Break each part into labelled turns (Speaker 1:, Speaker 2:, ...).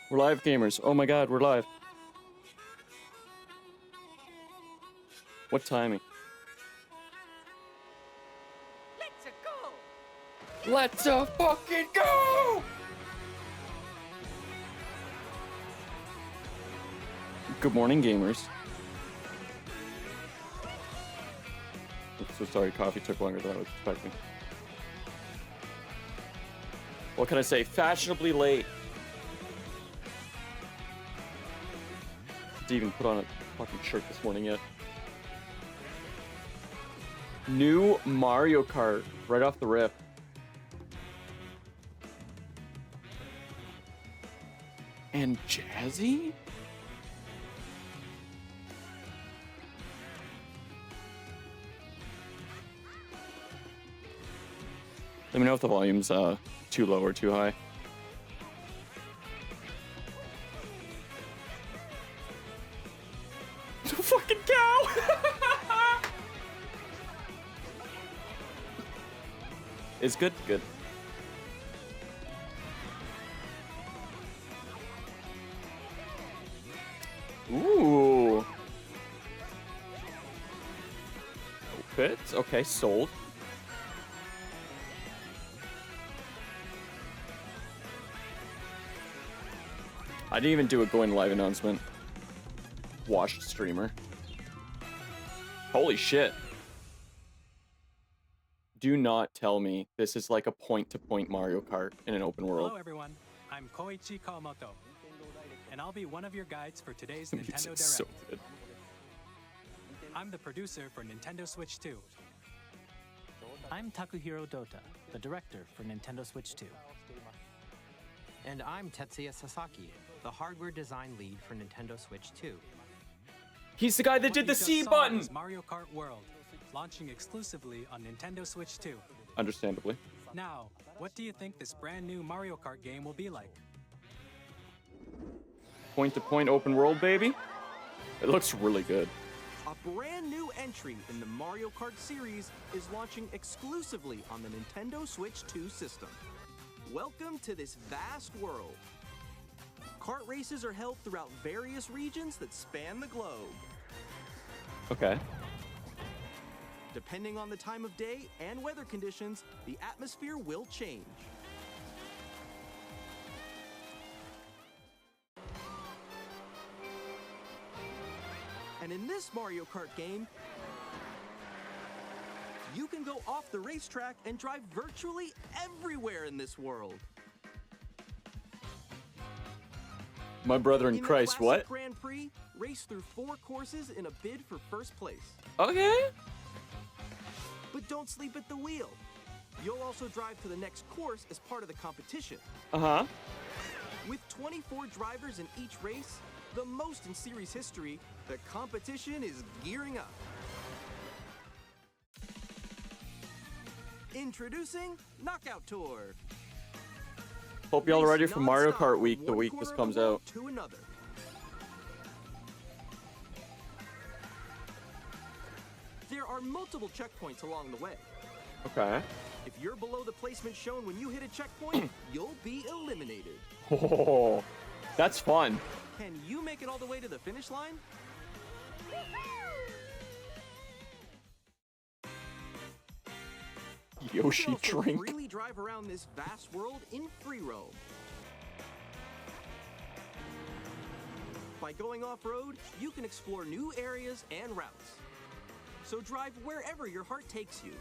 Speaker 1: We're live, gamers. Oh my god, we're live. What timing?
Speaker 2: Let's go!
Speaker 1: Let's fucking go! Good morning, gamers. I'm so sorry, coffee took longer than I was expecting. What can I say? Fashionably late. Didn't even put on a fucking shirt this morning yet. New Mario Kart right off the rip. And Jazzy? Let me know if the volume's too low or too high. Fucking cow! It's good? Good. Ooh. Outfits? Okay, sold. I didn't even do a going live announcement. Washed streamer. Holy shit. Do not tell me this is like a point-to-point Mario Kart in an open world.
Speaker 3: Hello everyone, I'm Koichi Kawamoto, and I'll be one of your guides for today's Nintendo
Speaker 1: Music's
Speaker 3: Direct.
Speaker 1: so good.
Speaker 3: I'm the producer for Nintendo Switch 2. I'm Takuhiro Dota, the director for Nintendo Switch 2.
Speaker 4: And I'm Tetsuya Sasaki, the hardware design lead for Nintendo Switch 2.
Speaker 1: He's the guy that
Speaker 3: What
Speaker 1: did
Speaker 3: you
Speaker 1: the
Speaker 3: just
Speaker 1: C
Speaker 3: saw
Speaker 1: button!
Speaker 3: was Mario Kart World, launching exclusively on Nintendo Switch 2.
Speaker 1: Understandably.
Speaker 3: Now, what do you think this brand new Mario Kart game will be like?
Speaker 1: Point-to-point open world, baby. It looks really good.
Speaker 5: A brand new entry in the Mario Kart series is launching exclusively on the Nintendo Switch 2 system. Welcome to this vast world. Kart races are held throughout various regions that span the globe.
Speaker 1: Okay.
Speaker 5: Depending on the time of day and weather conditions, the atmosphere will change. And in this Mario Kart game, you can go off the racetrack and drive virtually everywhere in this world.
Speaker 1: My brother in
Speaker 5: In the
Speaker 1: Christ,
Speaker 5: Classic
Speaker 1: what?
Speaker 5: Grand Prix, race through 4 courses in a bid for first place.
Speaker 1: Okay.
Speaker 5: But don't sleep at the wheel. You'll also drive to the next course as part of the competition.
Speaker 1: Uh-huh.
Speaker 5: With 24 drivers in each race, the most in series history, the competition is gearing up. Introducing Knockout Tour.
Speaker 1: Hope y'all are ready
Speaker 5: Race
Speaker 1: for Mario
Speaker 5: nonstop
Speaker 1: Kart
Speaker 5: from
Speaker 1: week, the
Speaker 5: one
Speaker 1: week
Speaker 5: corner
Speaker 1: this
Speaker 5: of the
Speaker 1: comes
Speaker 5: world
Speaker 1: out.
Speaker 5: to another. There are multiple checkpoints along the way.
Speaker 1: Okay.
Speaker 5: If you're below the placement shown when you hit a checkpoint, you'll be eliminated.
Speaker 1: Oh, that's fun.
Speaker 5: Can you make it all the way to the finish line? You
Speaker 1: Yoshi
Speaker 5: can also
Speaker 1: drink.
Speaker 5: freely drive around this vast world in free roam. By going off-road, you can explore new areas and routes. So drive wherever your heart takes you.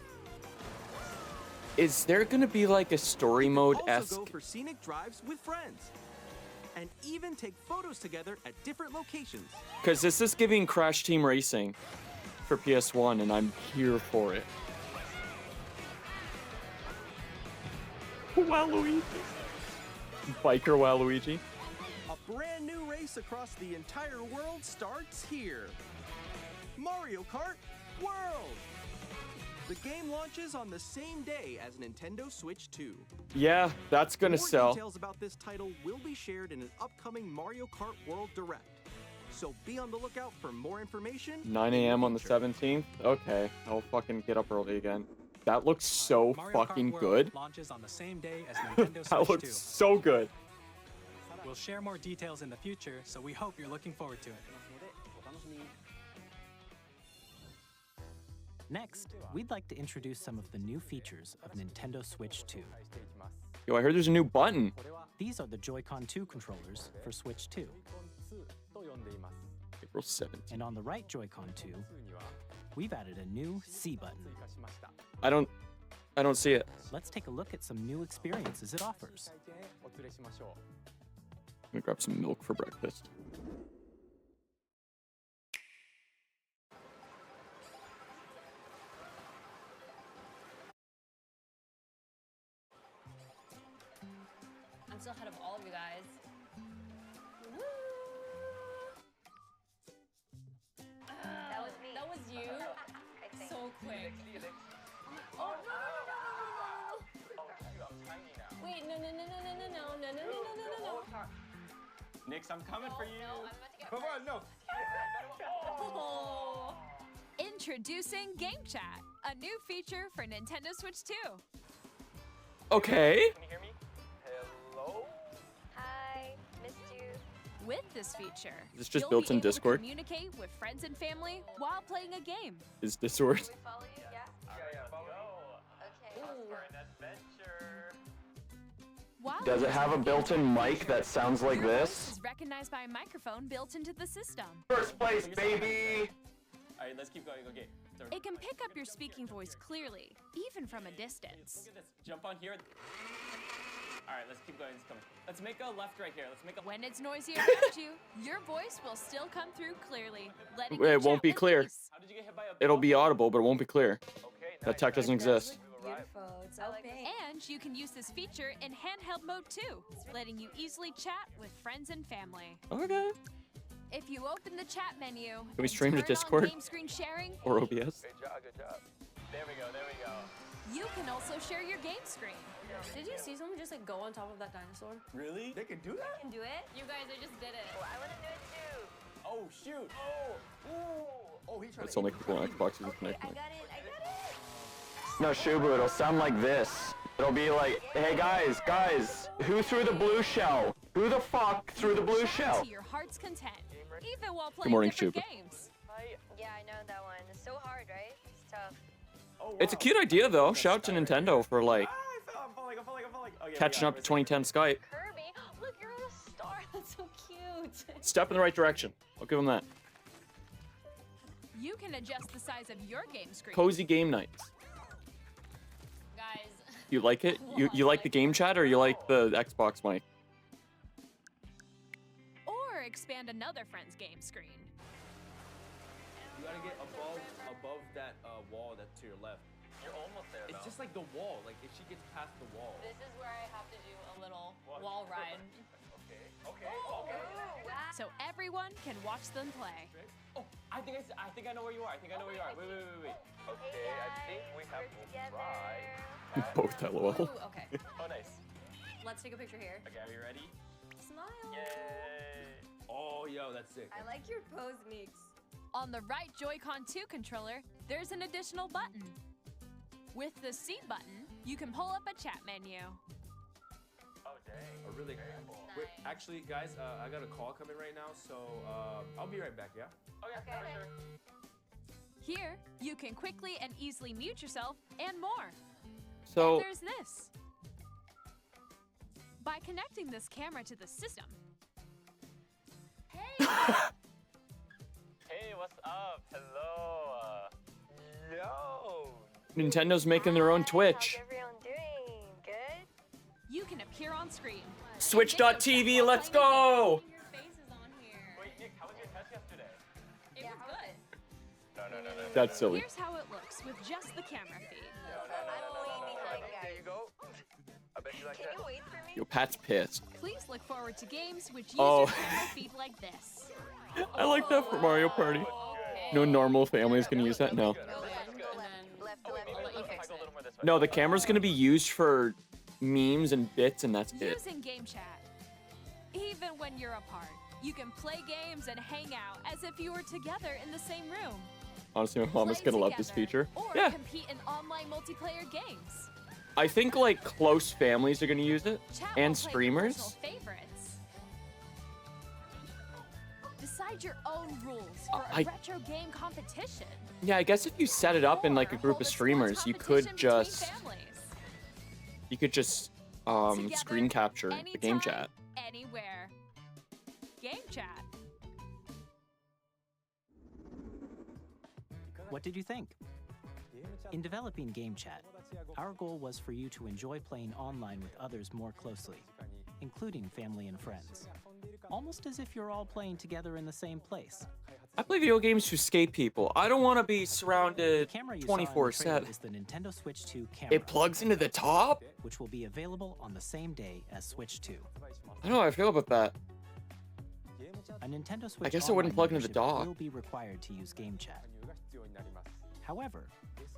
Speaker 1: Is there gonna be like a story mode
Speaker 5: Also
Speaker 1: esque?
Speaker 5: go for scenic drives with friends. And even take photos together at different locations.
Speaker 1: Because this is giving Crash Team Racing for PS1, and I'm here for it. Waluigi. Biker Waluigi.
Speaker 5: A brand new race across the entire world starts here. Mario Kart World! The game launches on the same day as Nintendo Switch 2.
Speaker 1: Yeah, that's gonna
Speaker 5: More
Speaker 1: sell.
Speaker 5: details about this title will be shared in an upcoming Mario Kart World Direct. So be on the lookout for more information.
Speaker 1: 9 a.m. on the 17th? Okay, I'll fucking get up early again. That looks so
Speaker 3: Mario Kart
Speaker 1: fucking
Speaker 3: World
Speaker 1: good.
Speaker 3: launches on the same day as Nintendo
Speaker 1: That
Speaker 3: Switch
Speaker 1: looks
Speaker 3: 2.
Speaker 1: so good.
Speaker 3: We'll share more details in the future, so we hope you're looking forward to it. Next, we'd like to introduce some of the new features of Nintendo Switch 2.
Speaker 1: Yo, I heard there's a new button.
Speaker 3: These are the Joy-Con 2 controllers for Switch 2.
Speaker 1: April 7th.
Speaker 3: And on the right Joy-Con 2, we've added a new C button.
Speaker 1: I don't see it.
Speaker 3: Let's take a look at some new experiences it offers.
Speaker 1: I'm gonna grab some milk for breakfast.
Speaker 6: I'm still ahead of all of you guys. Woo!
Speaker 2: That was me.
Speaker 6: That was you?
Speaker 2: I think.
Speaker 6: So quick. Oh, no, no, no, no, no, no, no. Wait, no, no, no, no, no, no, no, no, no, no, no, no, no.
Speaker 7: Nix, I'm coming for you.
Speaker 6: No, I'm about to get
Speaker 7: Come on, no.
Speaker 6: Oh.
Speaker 8: Introducing Game Chat, a new feature for Nintendo Switch 2.
Speaker 1: Okay.
Speaker 7: Can you hear me? Hello?
Speaker 2: Hi, missed you.
Speaker 8: With this feature,
Speaker 1: Is this just
Speaker 8: you'll
Speaker 1: built
Speaker 8: be
Speaker 1: in
Speaker 8: able to
Speaker 1: Discord?
Speaker 8: communicate with friends and family while playing a game.
Speaker 1: Is Discord?
Speaker 2: Can we follow you? Yeah.
Speaker 7: Yeah, follow
Speaker 2: Okay.
Speaker 6: Ooh.
Speaker 7: for an adventure.
Speaker 8: While
Speaker 9: Does it have a
Speaker 8: using
Speaker 9: built-in mic that sounds like
Speaker 8: your voice
Speaker 9: this?
Speaker 8: is recognized by a microphone built into the system.
Speaker 9: First place, baby!
Speaker 7: All right, let's keep going. Okay. So,
Speaker 8: It can pick up your speaking voice clearly, even from a distance.
Speaker 7: look at this. Jump on here. All right, let's keep going. It's coming. Let's make a left right here. Let's make a.
Speaker 8: When it's noisy around you, your voice will still come through clearly, letting you
Speaker 1: It won't
Speaker 8: chat
Speaker 1: be
Speaker 8: with
Speaker 1: clear.
Speaker 8: ease.
Speaker 7: How did you get hit by a?
Speaker 1: It'll
Speaker 7: ball?
Speaker 1: be audible, but it won't be clear.
Speaker 7: Okay.
Speaker 1: That tech doesn't exist.
Speaker 6: Beautiful. It's so pink.
Speaker 8: And you can use this feature in handheld mode too, letting you easily chat with friends and family.
Speaker 1: Okay.
Speaker 8: If you open the chat menu,
Speaker 1: we
Speaker 8: and
Speaker 1: stream to
Speaker 8: turn on
Speaker 1: Discord?
Speaker 8: game screen sharing,
Speaker 1: Or OBS.
Speaker 7: Good job. Good job. There we go. There we go.
Speaker 8: you can also share your game screen.
Speaker 6: Did you see someone just like go on top of that dinosaur?
Speaker 7: Really? They can do that?
Speaker 6: Can do it?
Speaker 8: You guys, I just did it.
Speaker 2: Oh, I want to do it too.
Speaker 7: Oh shoot. Oh. Ooh. Oh, he's trying
Speaker 1: It's only people on Xbox who
Speaker 2: Okay,
Speaker 1: connect.
Speaker 2: I got it. I got it.
Speaker 9: No, Shubu, it'll sound like this. It'll be like, hey guys, who threw the blue shell? Who the fuck threw the blue
Speaker 8: Chat
Speaker 9: shell?
Speaker 8: to your heart's content, even while playing
Speaker 1: morning,
Speaker 8: different
Speaker 1: Shuba.
Speaker 8: games.
Speaker 2: Yeah, I know that one. It's so hard, right? It's tough.
Speaker 7: Oh, wow.
Speaker 1: It's a cute idea though. Shout out to Nintendo for like
Speaker 7: Ah, I fell. I'm falling. I'm falling. I'm falling. Okay, we
Speaker 1: catching
Speaker 7: got
Speaker 1: up
Speaker 7: it.
Speaker 1: to 2010 Skype.
Speaker 2: Kirby, look, you're on a star.
Speaker 6: That's so cute.
Speaker 1: Step in the right direction. I'll give them that.
Speaker 8: You can adjust the size of your game screen.
Speaker 1: Cozy game nights.
Speaker 6: Guys.
Speaker 1: You like it? You like the game chat or you like the Xbox mic?
Speaker 8: Or expand another friend's game screen.
Speaker 5: You gotta get above that wall that's to your left.
Speaker 7: You're almost there.
Speaker 5: It's just like the wall. Like if she gets past the wall.
Speaker 6: This is where I have to do a little wall ride.
Speaker 7: Okay. Okay. Okay.
Speaker 8: So everyone can watch them play.
Speaker 7: Oh, I think I know where you are. I think I know where you are. Wait. Okay, I think we have to try.
Speaker 1: Both LOL.
Speaker 6: Ooh, okay.
Speaker 7: Oh, nice.
Speaker 6: Let's take a picture here.
Speaker 7: Okay, are you ready?
Speaker 6: Smile.
Speaker 7: Yay!
Speaker 5: Oh, yo, that's sick.
Speaker 6: I like your pose, Meeks.
Speaker 8: On the right Joy-Con 2 controller, there's an additional button. With the C button, you can pull up a chat menu.
Speaker 7: Oh, dang.
Speaker 5: Oh, really? Wait, actually, guys, I got a call coming right now, so I'll be right back. Yeah.
Speaker 7: Okay, for sure.
Speaker 8: Here, you can quickly and easily mute yourself and more.
Speaker 1: So
Speaker 8: And there's this. By connecting this camera to the system,
Speaker 6: Hey!
Speaker 7: Hey, what's up? Hello. Yo.
Speaker 1: Nintendo's making their own Twitch.
Speaker 2: How's everyone doing? Good?
Speaker 8: you can appear on screen.
Speaker 1: Switch.tv, let's go!
Speaker 6: Your face is on here.
Speaker 7: Wait, Nick, how was your test yesterday?
Speaker 6: It was good.
Speaker 7: No.
Speaker 1: That's silly.
Speaker 8: Here's how it looks with just the camera feed.
Speaker 2: I'm way behind,
Speaker 7: There you
Speaker 2: guys.
Speaker 7: go. I bet you like
Speaker 2: Can
Speaker 7: that.
Speaker 2: you wait for me?
Speaker 1: Yo, Pat's pissed.
Speaker 8: Please look forward to games which use
Speaker 1: Oh.
Speaker 8: your camera feed like this.
Speaker 1: I like that for Mario Party. No normal family is gonna use that? No.
Speaker 6: Go in, and then
Speaker 2: Left to left.
Speaker 6: I'll let you
Speaker 7: If I
Speaker 6: fix
Speaker 7: go a
Speaker 6: it.
Speaker 7: little more this way.
Speaker 1: No, the camera's gonna be used for memes and bits, and that's it.
Speaker 8: Using Game Chat. Even when you're apart, you can play games and hang out as if you were together in the same room.
Speaker 1: Honestly, my mom is
Speaker 8: Play
Speaker 1: gonna love this
Speaker 8: together,
Speaker 1: feature.
Speaker 8: Or
Speaker 1: Yeah,
Speaker 8: compete in online multiplayer games.
Speaker 1: I think like close families are gonna use it,
Speaker 8: Chat
Speaker 1: and
Speaker 8: will play your
Speaker 1: streamers.
Speaker 8: personal favorites. decide your own rules for a retro game competition.
Speaker 1: Yeah, I guess if you set it up in like a
Speaker 8: Or
Speaker 1: group
Speaker 8: hold
Speaker 1: of
Speaker 8: a sports
Speaker 1: streamers, you could
Speaker 8: competition between
Speaker 1: just
Speaker 8: families.
Speaker 1: screen
Speaker 8: Together,
Speaker 1: capture the game
Speaker 8: anytime,
Speaker 1: chat.
Speaker 8: Anywhere. Game chat.
Speaker 3: What did you think? In developing Game Chat, our goal was for you to enjoy playing online with others more closely, including family and friends. Almost as if you're all playing together in the same place.
Speaker 1: I play video games to escape people. I don't want to be surrounded
Speaker 3: The camera you saw in the
Speaker 1: 24/7.
Speaker 3: trailer is the Nintendo Switch 2 camera,
Speaker 1: It plugs into the top?
Speaker 3: which will be available on the same day as Switch 2.
Speaker 1: I don't know how I feel about that.
Speaker 3: A Nintendo Switch
Speaker 1: guess it wouldn't
Speaker 3: Online
Speaker 1: plug into the
Speaker 3: membership
Speaker 1: dock.
Speaker 3: will be required to use Game Chat. However,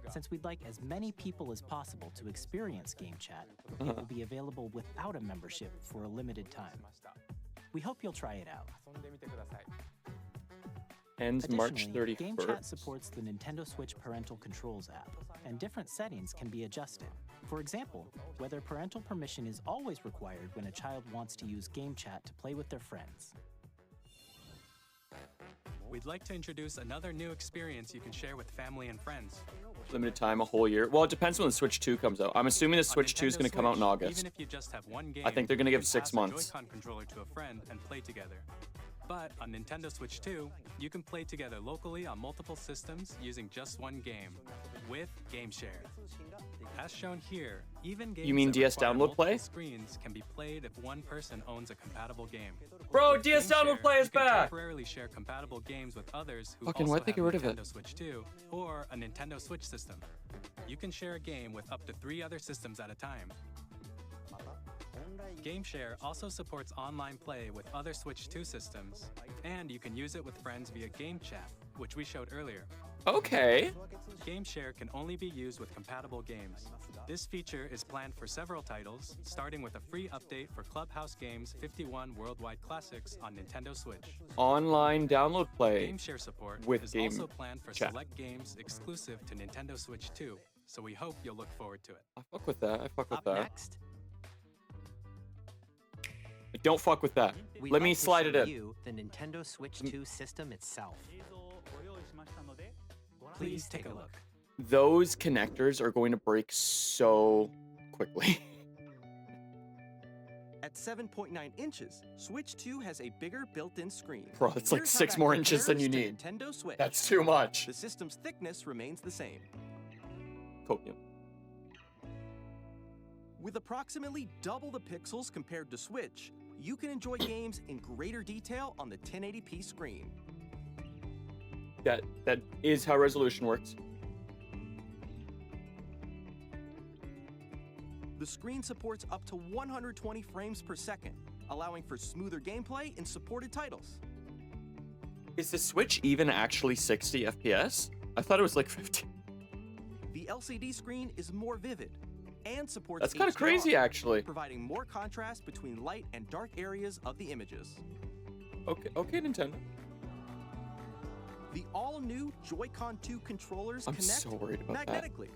Speaker 3: since we'd like as many people as possible to experience Game Chat, it will be available without a membership for a limited time. We hope you'll try it out.
Speaker 1: Ends March
Speaker 3: Additionally, Game Chat
Speaker 1: 31st.
Speaker 3: supports the Nintendo Switch Parental Controls app, and different settings can be adjusted. For example, whether parental permission is always required when a child wants to use Game Chat to play with their friends.
Speaker 10: We'd like to introduce another new experience you can share with family and friends.
Speaker 1: Limited time, a whole year. Well, it depends when the Switch 2 comes out. I'm assuming the
Speaker 10: On
Speaker 1: Switch 2 is
Speaker 10: Nintendo
Speaker 1: going to come out in
Speaker 10: Switch,
Speaker 1: August.
Speaker 10: Even if you just have one game,
Speaker 1: I think they're going to
Speaker 10: you
Speaker 1: give
Speaker 10: can
Speaker 1: 6
Speaker 10: pass
Speaker 1: months.
Speaker 10: a Joy-Con controller to a friend and play together. But on Nintendo Switch 2, you can play together locally on multiple systems using just one game, with Game Share. As shown here, even games
Speaker 1: You mean
Speaker 10: that
Speaker 1: DS
Speaker 10: require
Speaker 1: download
Speaker 10: multiple
Speaker 1: play?
Speaker 10: screens can be played if one person owns a compatible game.
Speaker 1: Bro,
Speaker 10: With
Speaker 1: DS
Speaker 10: Game
Speaker 1: download
Speaker 10: Share,
Speaker 1: play is
Speaker 10: you can
Speaker 1: back!
Speaker 10: temporarily share compatible games with others who
Speaker 1: Fucking
Speaker 10: also
Speaker 1: why'd they
Speaker 10: have
Speaker 1: get
Speaker 10: a
Speaker 1: rid of it?
Speaker 10: Nintendo Switch 2 or a Nintendo Switch system. You can share a game with up to 3 other systems at a time. GameShare also supports online play with other Switch 2 systems, and you can use it with friends via Game Chat, which we showed earlier.
Speaker 1: Okay.
Speaker 10: GameShare can only be used with compatible games. This feature is planned for several titles, starting with a free update for Clubhouse Games 51 Worldwide Classics on Nintendo Switch.
Speaker 1: Online download play
Speaker 10: GameShare support
Speaker 1: with
Speaker 10: is
Speaker 1: Game
Speaker 10: also planned for
Speaker 1: Chat.
Speaker 10: select games exclusive to Nintendo Switch 2, so we hope you'll look forward to it.
Speaker 1: I fuck with that. I fuck with
Speaker 4: Up
Speaker 1: that.
Speaker 4: next,
Speaker 1: I don't fuck with that.
Speaker 4: we'd
Speaker 1: Let
Speaker 4: like
Speaker 1: me
Speaker 4: to
Speaker 1: slide
Speaker 4: show
Speaker 1: it in.
Speaker 4: you the Nintendo Switch 2 system itself.
Speaker 3: Please take a look.
Speaker 1: Those connectors are going to break so quickly.
Speaker 5: At 7.9 inches, Switch 2 has a bigger built-in screen.
Speaker 1: Bro, it's like
Speaker 5: Here's how
Speaker 1: 6
Speaker 5: that
Speaker 1: more inches than you
Speaker 5: compares to
Speaker 1: need.
Speaker 5: Nintendo Switch.
Speaker 1: That's too much.
Speaker 5: The system's thickness remains the same.
Speaker 1: Copium.
Speaker 5: With approximately double the pixels compared to Switch, you can enjoy games in greater detail on the 1080p screen.
Speaker 1: That is how resolution works.
Speaker 5: The screen supports up to 120 frames per second, allowing for smoother gameplay in supported titles.
Speaker 1: Is the Switch even actually 60 FPS? I thought it was like 50.
Speaker 5: The LCD screen is more vivid and supports
Speaker 1: That's kind of
Speaker 5: HDR,
Speaker 1: crazy, actually.
Speaker 5: providing more contrast between light and dark areas of the images.
Speaker 1: Okay, Nintendo.
Speaker 5: The all-new Joy-Con 2 controllers
Speaker 1: I'm
Speaker 5: connect
Speaker 1: so worried about that.
Speaker 5: magnetically.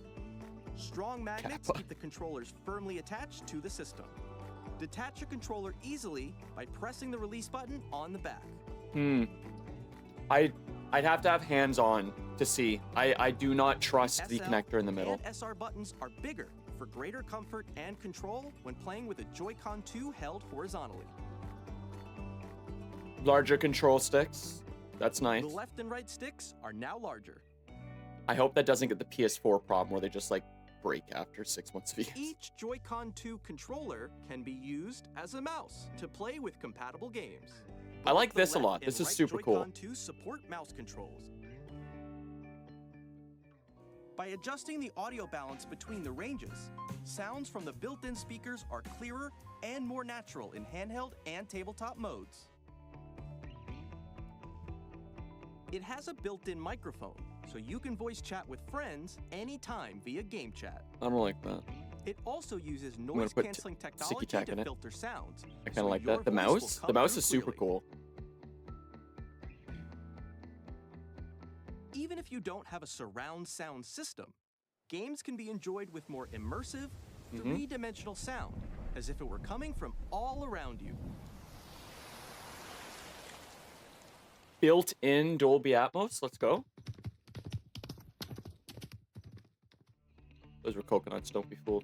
Speaker 5: Strong magnets
Speaker 1: Kappa.
Speaker 5: keep the controllers firmly attached to the system. Detach a controller easily by pressing the release button on the back.
Speaker 1: I'd have to have hands on to see. I do not trust the
Speaker 5: SL
Speaker 1: connector in the middle.
Speaker 5: and SR buttons are bigger for greater comfort and control when playing with a Joy-Con 2 held horizontally.
Speaker 1: Larger control sticks. That's nice.
Speaker 5: The left and right sticks are now larger.
Speaker 1: I hope that doesn't get the PS4 problem where they just like break after 6 months of use.
Speaker 5: Each Joy-Con 2 controller can be used as a mouse to play with compatible games.
Speaker 1: I like
Speaker 5: Both the
Speaker 1: this a
Speaker 5: left
Speaker 1: lot.
Speaker 5: and
Speaker 1: This is
Speaker 5: right
Speaker 1: super cool.
Speaker 5: Joy-Con 2 support mouse controls. By adjusting the audio balance between the ranges, sounds from the built-in speakers are clearer and more natural in handheld and tabletop modes. It has a built-in microphone, so you can voice chat with friends anytime via Game Chat.
Speaker 1: I don't like that.
Speaker 5: It also uses
Speaker 1: gonna put
Speaker 5: noise-canceling
Speaker 1: Sticky
Speaker 5: technology
Speaker 1: Tack in
Speaker 5: to
Speaker 1: it.
Speaker 5: filter sounds.
Speaker 1: I kind
Speaker 5: so
Speaker 1: of like
Speaker 5: your
Speaker 1: that. The
Speaker 5: voice will
Speaker 1: mouse?
Speaker 5: come
Speaker 1: The mouse
Speaker 5: through
Speaker 1: is super
Speaker 5: clearly.
Speaker 1: cool.
Speaker 5: Even if you don't have a surround sound system, games can be enjoyed with more immersive, three-dimensional sound, as if it were coming from all around you.
Speaker 1: built-in Dolby Atmos. Let's go. Those were coconuts. Don't be fooled.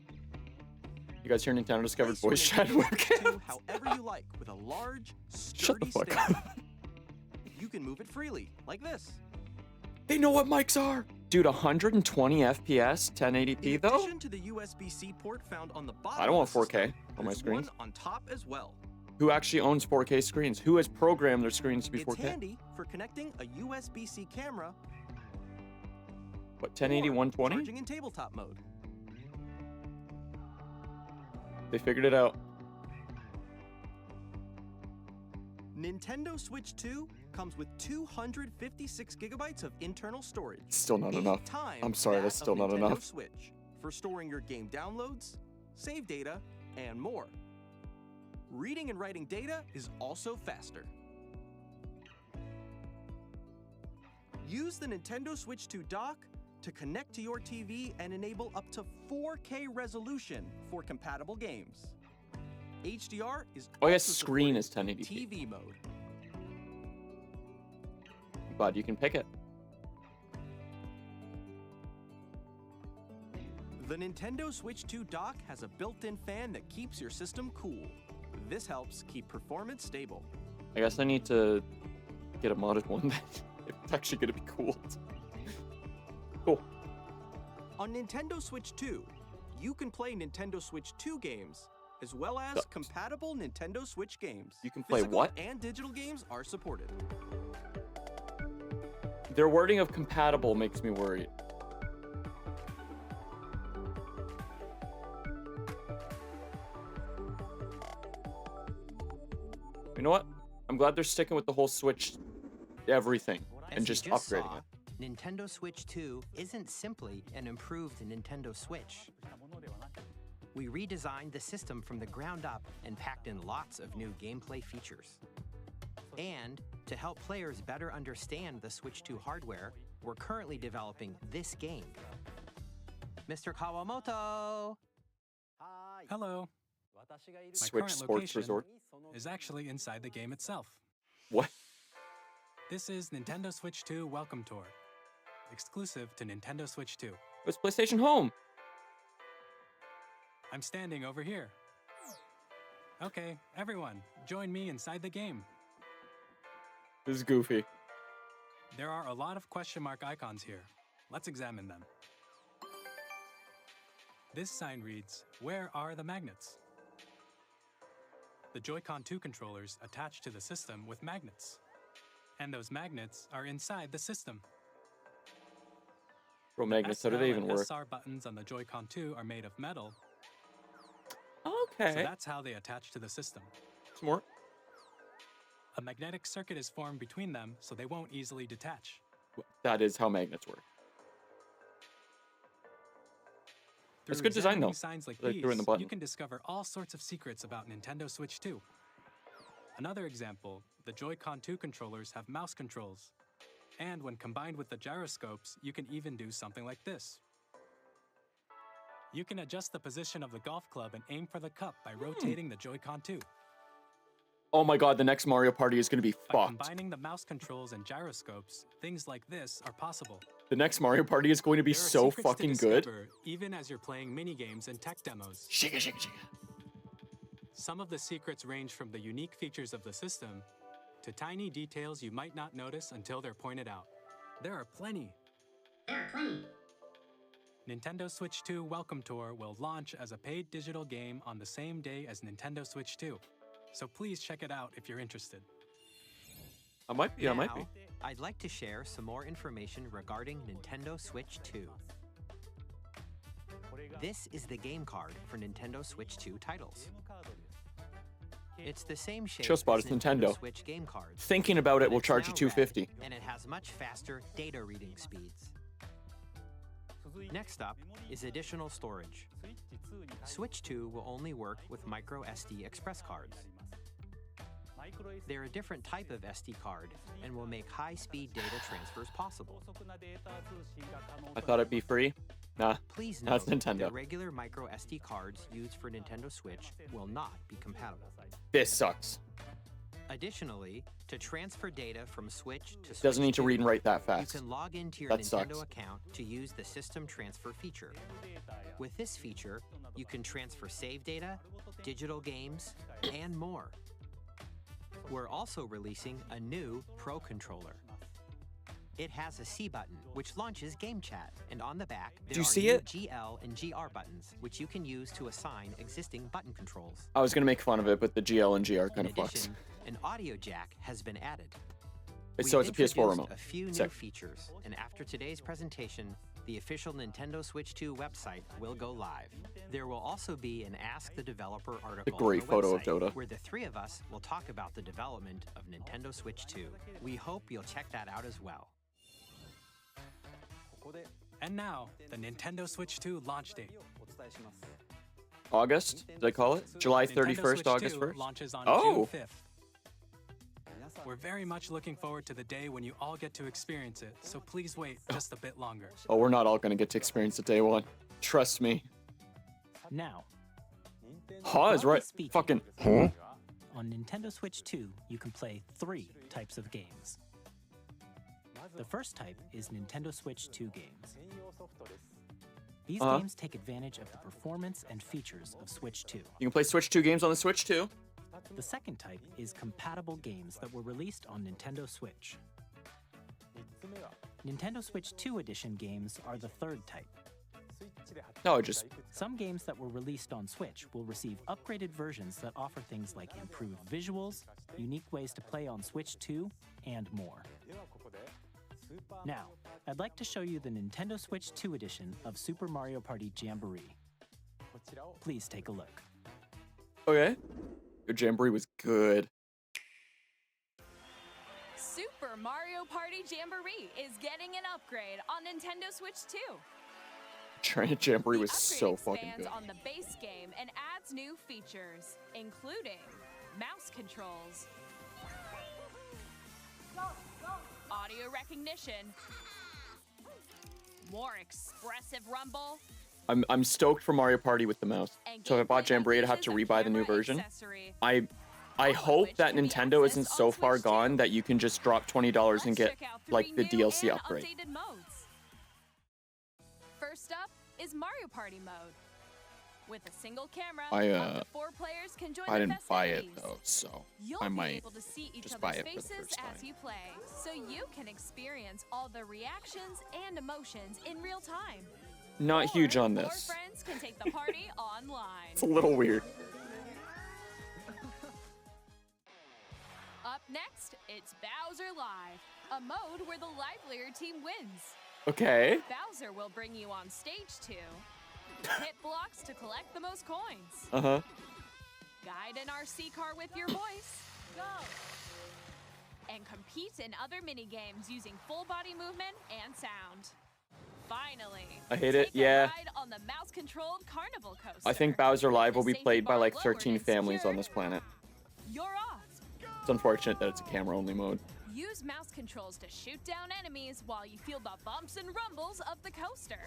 Speaker 1: You guys hear Nintendo discovered voice chat working?
Speaker 5: However you like, with a large,
Speaker 1: Shut the
Speaker 5: sturdy
Speaker 1: fuck
Speaker 5: stand.
Speaker 1: up.
Speaker 5: You can move it freely, like this.
Speaker 1: They know what mics are. Dude, 120 FPS, 1080p
Speaker 5: In
Speaker 1: though?
Speaker 5: addition to the USB-C port found on the bottom
Speaker 1: I don't want
Speaker 5: of the
Speaker 1: 4K
Speaker 5: system,
Speaker 1: on my
Speaker 5: there's
Speaker 1: screens.
Speaker 5: one on top as well.
Speaker 1: Who actually owns 4K screens? Who has programmed their screens to be
Speaker 5: It's
Speaker 1: 4K?
Speaker 5: handy for connecting a USB-C camera
Speaker 1: What, 1080,
Speaker 5: or
Speaker 1: 120?
Speaker 5: charging in tabletop mode.
Speaker 1: They figured it out.
Speaker 5: Nintendo Switch 2 comes with 256 gigabytes of internal storage.
Speaker 1: Still not
Speaker 5: 8
Speaker 1: enough.
Speaker 5: times
Speaker 1: I'm sorry,
Speaker 5: that
Speaker 1: that's still
Speaker 5: of
Speaker 1: not
Speaker 5: Nintendo
Speaker 1: enough.
Speaker 5: Switch for storing your game downloads, save data, and more. Reading and writing data is also faster. Use the Nintendo Switch 2 dock to connect to your TV and enable up to 4K resolution for compatible games. HDR is
Speaker 1: Oh, I guess
Speaker 5: also
Speaker 1: screen
Speaker 5: supported
Speaker 1: is
Speaker 5: in
Speaker 1: 1080p.
Speaker 5: TV mode.
Speaker 1: But you can pick it.
Speaker 5: The Nintendo Switch 2 dock has a built-in fan that keeps your system cool. This helps keep performance stable.
Speaker 1: I guess I need to get a modded one then. It's actually gonna be cooled. Cool.
Speaker 5: On Nintendo Switch 2, you can play Nintendo Switch 2 games, as well as
Speaker 1: Sucks.
Speaker 5: compatible Nintendo Switch games.
Speaker 1: You can play
Speaker 5: Physical
Speaker 1: what?
Speaker 5: and digital games are supported.
Speaker 1: Their wording of compatible makes me worried. You know what? I'm glad they're sticking with the whole Switch everything and
Speaker 4: As
Speaker 1: just
Speaker 4: you just
Speaker 1: upgrading
Speaker 4: saw,
Speaker 1: it.
Speaker 4: Nintendo Switch 2 isn't simply an improved Nintendo Switch. We redesigned the system from the ground up and packed in lots of new gameplay features. And to help players better understand the Switch 2 hardware, we're currently developing this game. Mr. Kawamoto!
Speaker 10: Hello.
Speaker 1: Switch
Speaker 10: current
Speaker 1: Sports
Speaker 10: location
Speaker 1: Resort.
Speaker 10: is actually inside the game itself.
Speaker 1: What?
Speaker 10: This is Nintendo Switch 2 Welcome Tour, exclusive to Nintendo Switch 2.
Speaker 1: It's PlayStation Home.
Speaker 10: I'm standing over here. Okay, everyone, join me inside the game.
Speaker 1: This is goofy.
Speaker 10: There are a lot of question mark icons here. Let's examine them. This sign reads, "Where are the magnets?" The Joy-Con 2 controllers attach to the system with magnets. And those magnets are inside the system.
Speaker 1: Bro, magnets, how do they
Speaker 10: SL
Speaker 1: even
Speaker 10: and
Speaker 1: work?
Speaker 10: SR buttons on the Joy-Con 2 are made of metal,
Speaker 1: Okay.
Speaker 10: so that's how they attach to the system.
Speaker 1: Some more.
Speaker 10: A magnetic circuit is formed between them, so they won't easily detach.
Speaker 1: That is how magnets work. That's
Speaker 10: Through
Speaker 1: good design,
Speaker 10: examining
Speaker 1: though.
Speaker 10: signs like
Speaker 1: They
Speaker 10: these,
Speaker 1: threw in the button.
Speaker 10: you can discover all sorts of secrets about Nintendo Switch 2. Another example, the Joy-Con 2 controllers have mouse controls. And when combined with the gyroscopes, you can even do something like this. You can adjust the position of the golf club and aim for the cup by rotating the Joy-Con 2.
Speaker 1: Oh my god, the next Mario Party is gonna be
Speaker 10: By
Speaker 1: fucked.
Speaker 10: combining the mouse controls and gyroscopes, things like this are possible.
Speaker 1: The next Mario Party is going to be
Speaker 10: There are
Speaker 1: so
Speaker 10: secrets to
Speaker 1: fucking good.
Speaker 10: discover, even as you're playing mini-games and tech demos.
Speaker 1: Shika, shika, shika.
Speaker 10: Some of the secrets range from the unique features of the system to tiny details you might not notice until they're pointed out. There are plenty. Nintendo Switch 2 Welcome Tour will launch as a paid digital game on the same day as Nintendo Switch 2. So please check it out if you're interested.
Speaker 1: I might be, I might be.
Speaker 4: Now, I'd like to share some more information regarding Nintendo Switch 2. This is the game card for Nintendo Switch 2 titles. It's the same shape
Speaker 1: Chill spot,
Speaker 4: as
Speaker 1: it's Nintendo.
Speaker 4: Switch game cards.
Speaker 1: Thinking about it
Speaker 4: but
Speaker 1: will
Speaker 4: it's
Speaker 1: charge you
Speaker 4: now red,
Speaker 1: $250.
Speaker 4: and it has much faster data reading speeds. Next up is additional storage. Switch 2 will only work with micro SD express cards. They're a different type of SD card and will make high-speed data transfers possible.
Speaker 1: I thought it'd be free. Nah,
Speaker 4: Please
Speaker 1: that's
Speaker 4: note
Speaker 1: Nintendo.
Speaker 4: that regular micro SD cards used for Nintendo Switch will not be compatible.
Speaker 1: This sucks.
Speaker 4: Additionally, to transfer data from Switch to Switch
Speaker 1: Doesn't need to
Speaker 4: 2,
Speaker 1: read and write that fast.
Speaker 4: you can log into your
Speaker 1: That
Speaker 4: Nintendo
Speaker 1: sucks.
Speaker 4: account to use the system transfer feature. With this feature, you can transfer save data, digital games, and more. We're also releasing a new Pro Controller. It has a C button, which launches Game Chat, and on the back, there
Speaker 1: Do you
Speaker 4: are
Speaker 1: see
Speaker 4: new
Speaker 1: it?
Speaker 4: GL and GR buttons, which you can use to assign existing button controls.
Speaker 1: I was gonna make fun of it, but the GL and GR
Speaker 4: In
Speaker 1: kind of fucks.
Speaker 4: addition, an audio jack has been added.
Speaker 1: So it's a
Speaker 4: We've
Speaker 1: PS4
Speaker 4: introduced
Speaker 1: remote.
Speaker 4: a few new
Speaker 1: Sick.
Speaker 4: features, and after today's presentation, the official Nintendo Switch 2 website will go live. There will also be an Ask the Developer article
Speaker 1: great
Speaker 4: on the
Speaker 1: photo of
Speaker 4: website,
Speaker 1: Dota.
Speaker 4: where the three of us will talk about the development of Nintendo Switch 2. We hope you'll check that out as well.
Speaker 10: And now, the Nintendo Switch 2 launch date.
Speaker 1: August? Did I call it? July
Speaker 10: Nintendo
Speaker 1: 31st,
Speaker 10: Switch
Speaker 1: August
Speaker 10: 2
Speaker 1: 1st?
Speaker 10: launches on
Speaker 1: Oh!
Speaker 10: June 5th. We're very much looking forward to the day when you all get to experience it, so please wait just a bit longer.
Speaker 1: Oh, we're not all gonna get to experience it day one. Trust me.
Speaker 3: Now,
Speaker 1: Huh is right.
Speaker 3: speaking.
Speaker 1: Fucking. Huh?
Speaker 3: on Nintendo Switch 2, you can play 3 types of games. The first type is Nintendo Switch 2 games. These games take advantage of the performance and features of Switch 2.
Speaker 1: You can play Switch 2 games on the Switch too.
Speaker 3: The second type is compatible games that were released on Nintendo Switch. Nintendo Switch 2 Edition games are the third type.
Speaker 1: No, just
Speaker 3: Some games that were released on Switch will receive upgraded versions that offer things like improved visuals, unique ways to play on Switch 2, and more. Now, I'd like to show you the Nintendo Switch 2 edition of Super Mario Party Jamboree. Please take a look.
Speaker 1: okay. Your Jamboree was good.
Speaker 8: Super Mario Party Jamboree is getting an upgrade on Nintendo Switch 2.
Speaker 1: Giant Jamboree
Speaker 8: The
Speaker 1: was so
Speaker 8: upgrade
Speaker 1: fucking
Speaker 8: expands
Speaker 1: good.
Speaker 8: on the base game and adds new features, including mouse controls, audio recognition, more expressive rumble,
Speaker 1: I'm stoked for Mario Party with the mouse.
Speaker 8: and
Speaker 1: So if I bought
Speaker 8: gameplay
Speaker 1: Jamboree, I'd have
Speaker 8: features
Speaker 1: to
Speaker 8: and
Speaker 1: rebuy the new
Speaker 8: camera
Speaker 1: version.
Speaker 8: accessory.
Speaker 1: I
Speaker 8: All of
Speaker 1: hope
Speaker 8: which
Speaker 1: that
Speaker 8: can be
Speaker 1: Nintendo isn't
Speaker 8: accessed
Speaker 1: so
Speaker 8: on
Speaker 1: far
Speaker 8: Switch 2.
Speaker 1: gone that you can just drop $20 and
Speaker 8: Let's
Speaker 1: get
Speaker 8: check out
Speaker 1: like
Speaker 8: three
Speaker 1: the
Speaker 8: new
Speaker 1: DLC
Speaker 8: and
Speaker 1: upgrade.
Speaker 8: updated modes. First up is Mario Party mode. With a single camera, up to 4 players can join
Speaker 1: I
Speaker 8: the
Speaker 1: didn't buy it
Speaker 8: festivities.
Speaker 1: though, so
Speaker 8: You'll
Speaker 1: I
Speaker 8: be
Speaker 1: might
Speaker 8: able to see each
Speaker 1: just buy
Speaker 8: other's
Speaker 1: it for the
Speaker 8: faces
Speaker 1: first
Speaker 8: as
Speaker 1: time.
Speaker 8: you play, so you can experience all the reactions and emotions in real time.
Speaker 1: not
Speaker 8: Or
Speaker 1: huge on
Speaker 8: more
Speaker 1: this.
Speaker 8: friends can take the party online.
Speaker 1: It's a little weird.
Speaker 8: Up next, it's Bowser Live, a mode where the livelier team wins.
Speaker 1: Okay.
Speaker 8: Bowser will bring you on stage to hit blocks to collect the most coins,
Speaker 1: Uh-huh.
Speaker 8: guide an RC car with your voice, go, and compete in other mini-games using full body movement and sound. Finally,
Speaker 1: I hate it,
Speaker 8: take a
Speaker 1: yeah.
Speaker 8: ride on the mouse-controlled carnival coaster.
Speaker 1: I think Bowser Live will be
Speaker 8: Safety
Speaker 1: played by
Speaker 8: bar
Speaker 1: like
Speaker 8: lowered
Speaker 1: 13
Speaker 8: and
Speaker 1: families on
Speaker 8: secured.
Speaker 1: this planet.
Speaker 8: You're off.
Speaker 1: It's unfortunate that it's a camera-only mode.
Speaker 8: Use mouse controls to shoot down enemies while you feel the bumps and rumbles of the coaster.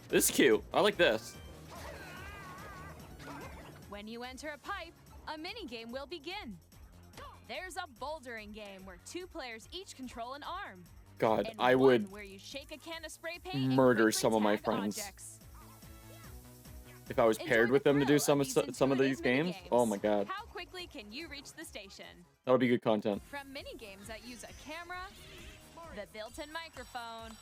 Speaker 1: This is cute. I like this.
Speaker 8: When you enter a pipe, a mini-game will begin. There's a bouldering game where 2 players each control an arm.
Speaker 1: God,
Speaker 8: And
Speaker 1: I
Speaker 8: one
Speaker 1: would
Speaker 8: where you shake a can of spray paint and
Speaker 1: murder
Speaker 8: quickly
Speaker 1: some of my
Speaker 8: tag
Speaker 1: friends.
Speaker 8: objects.
Speaker 1: if I was
Speaker 8: Enjoy
Speaker 1: paired
Speaker 8: the
Speaker 1: with them to do
Speaker 8: thrill
Speaker 1: some
Speaker 8: of
Speaker 1: of
Speaker 8: these
Speaker 1: some of these
Speaker 8: intuitive
Speaker 1: games.
Speaker 8: mini-games.
Speaker 1: Oh my god,
Speaker 8: How quickly can you reach the station?
Speaker 1: that'll be good content.
Speaker 8: From mini-games that use a camera, the built-in microphone,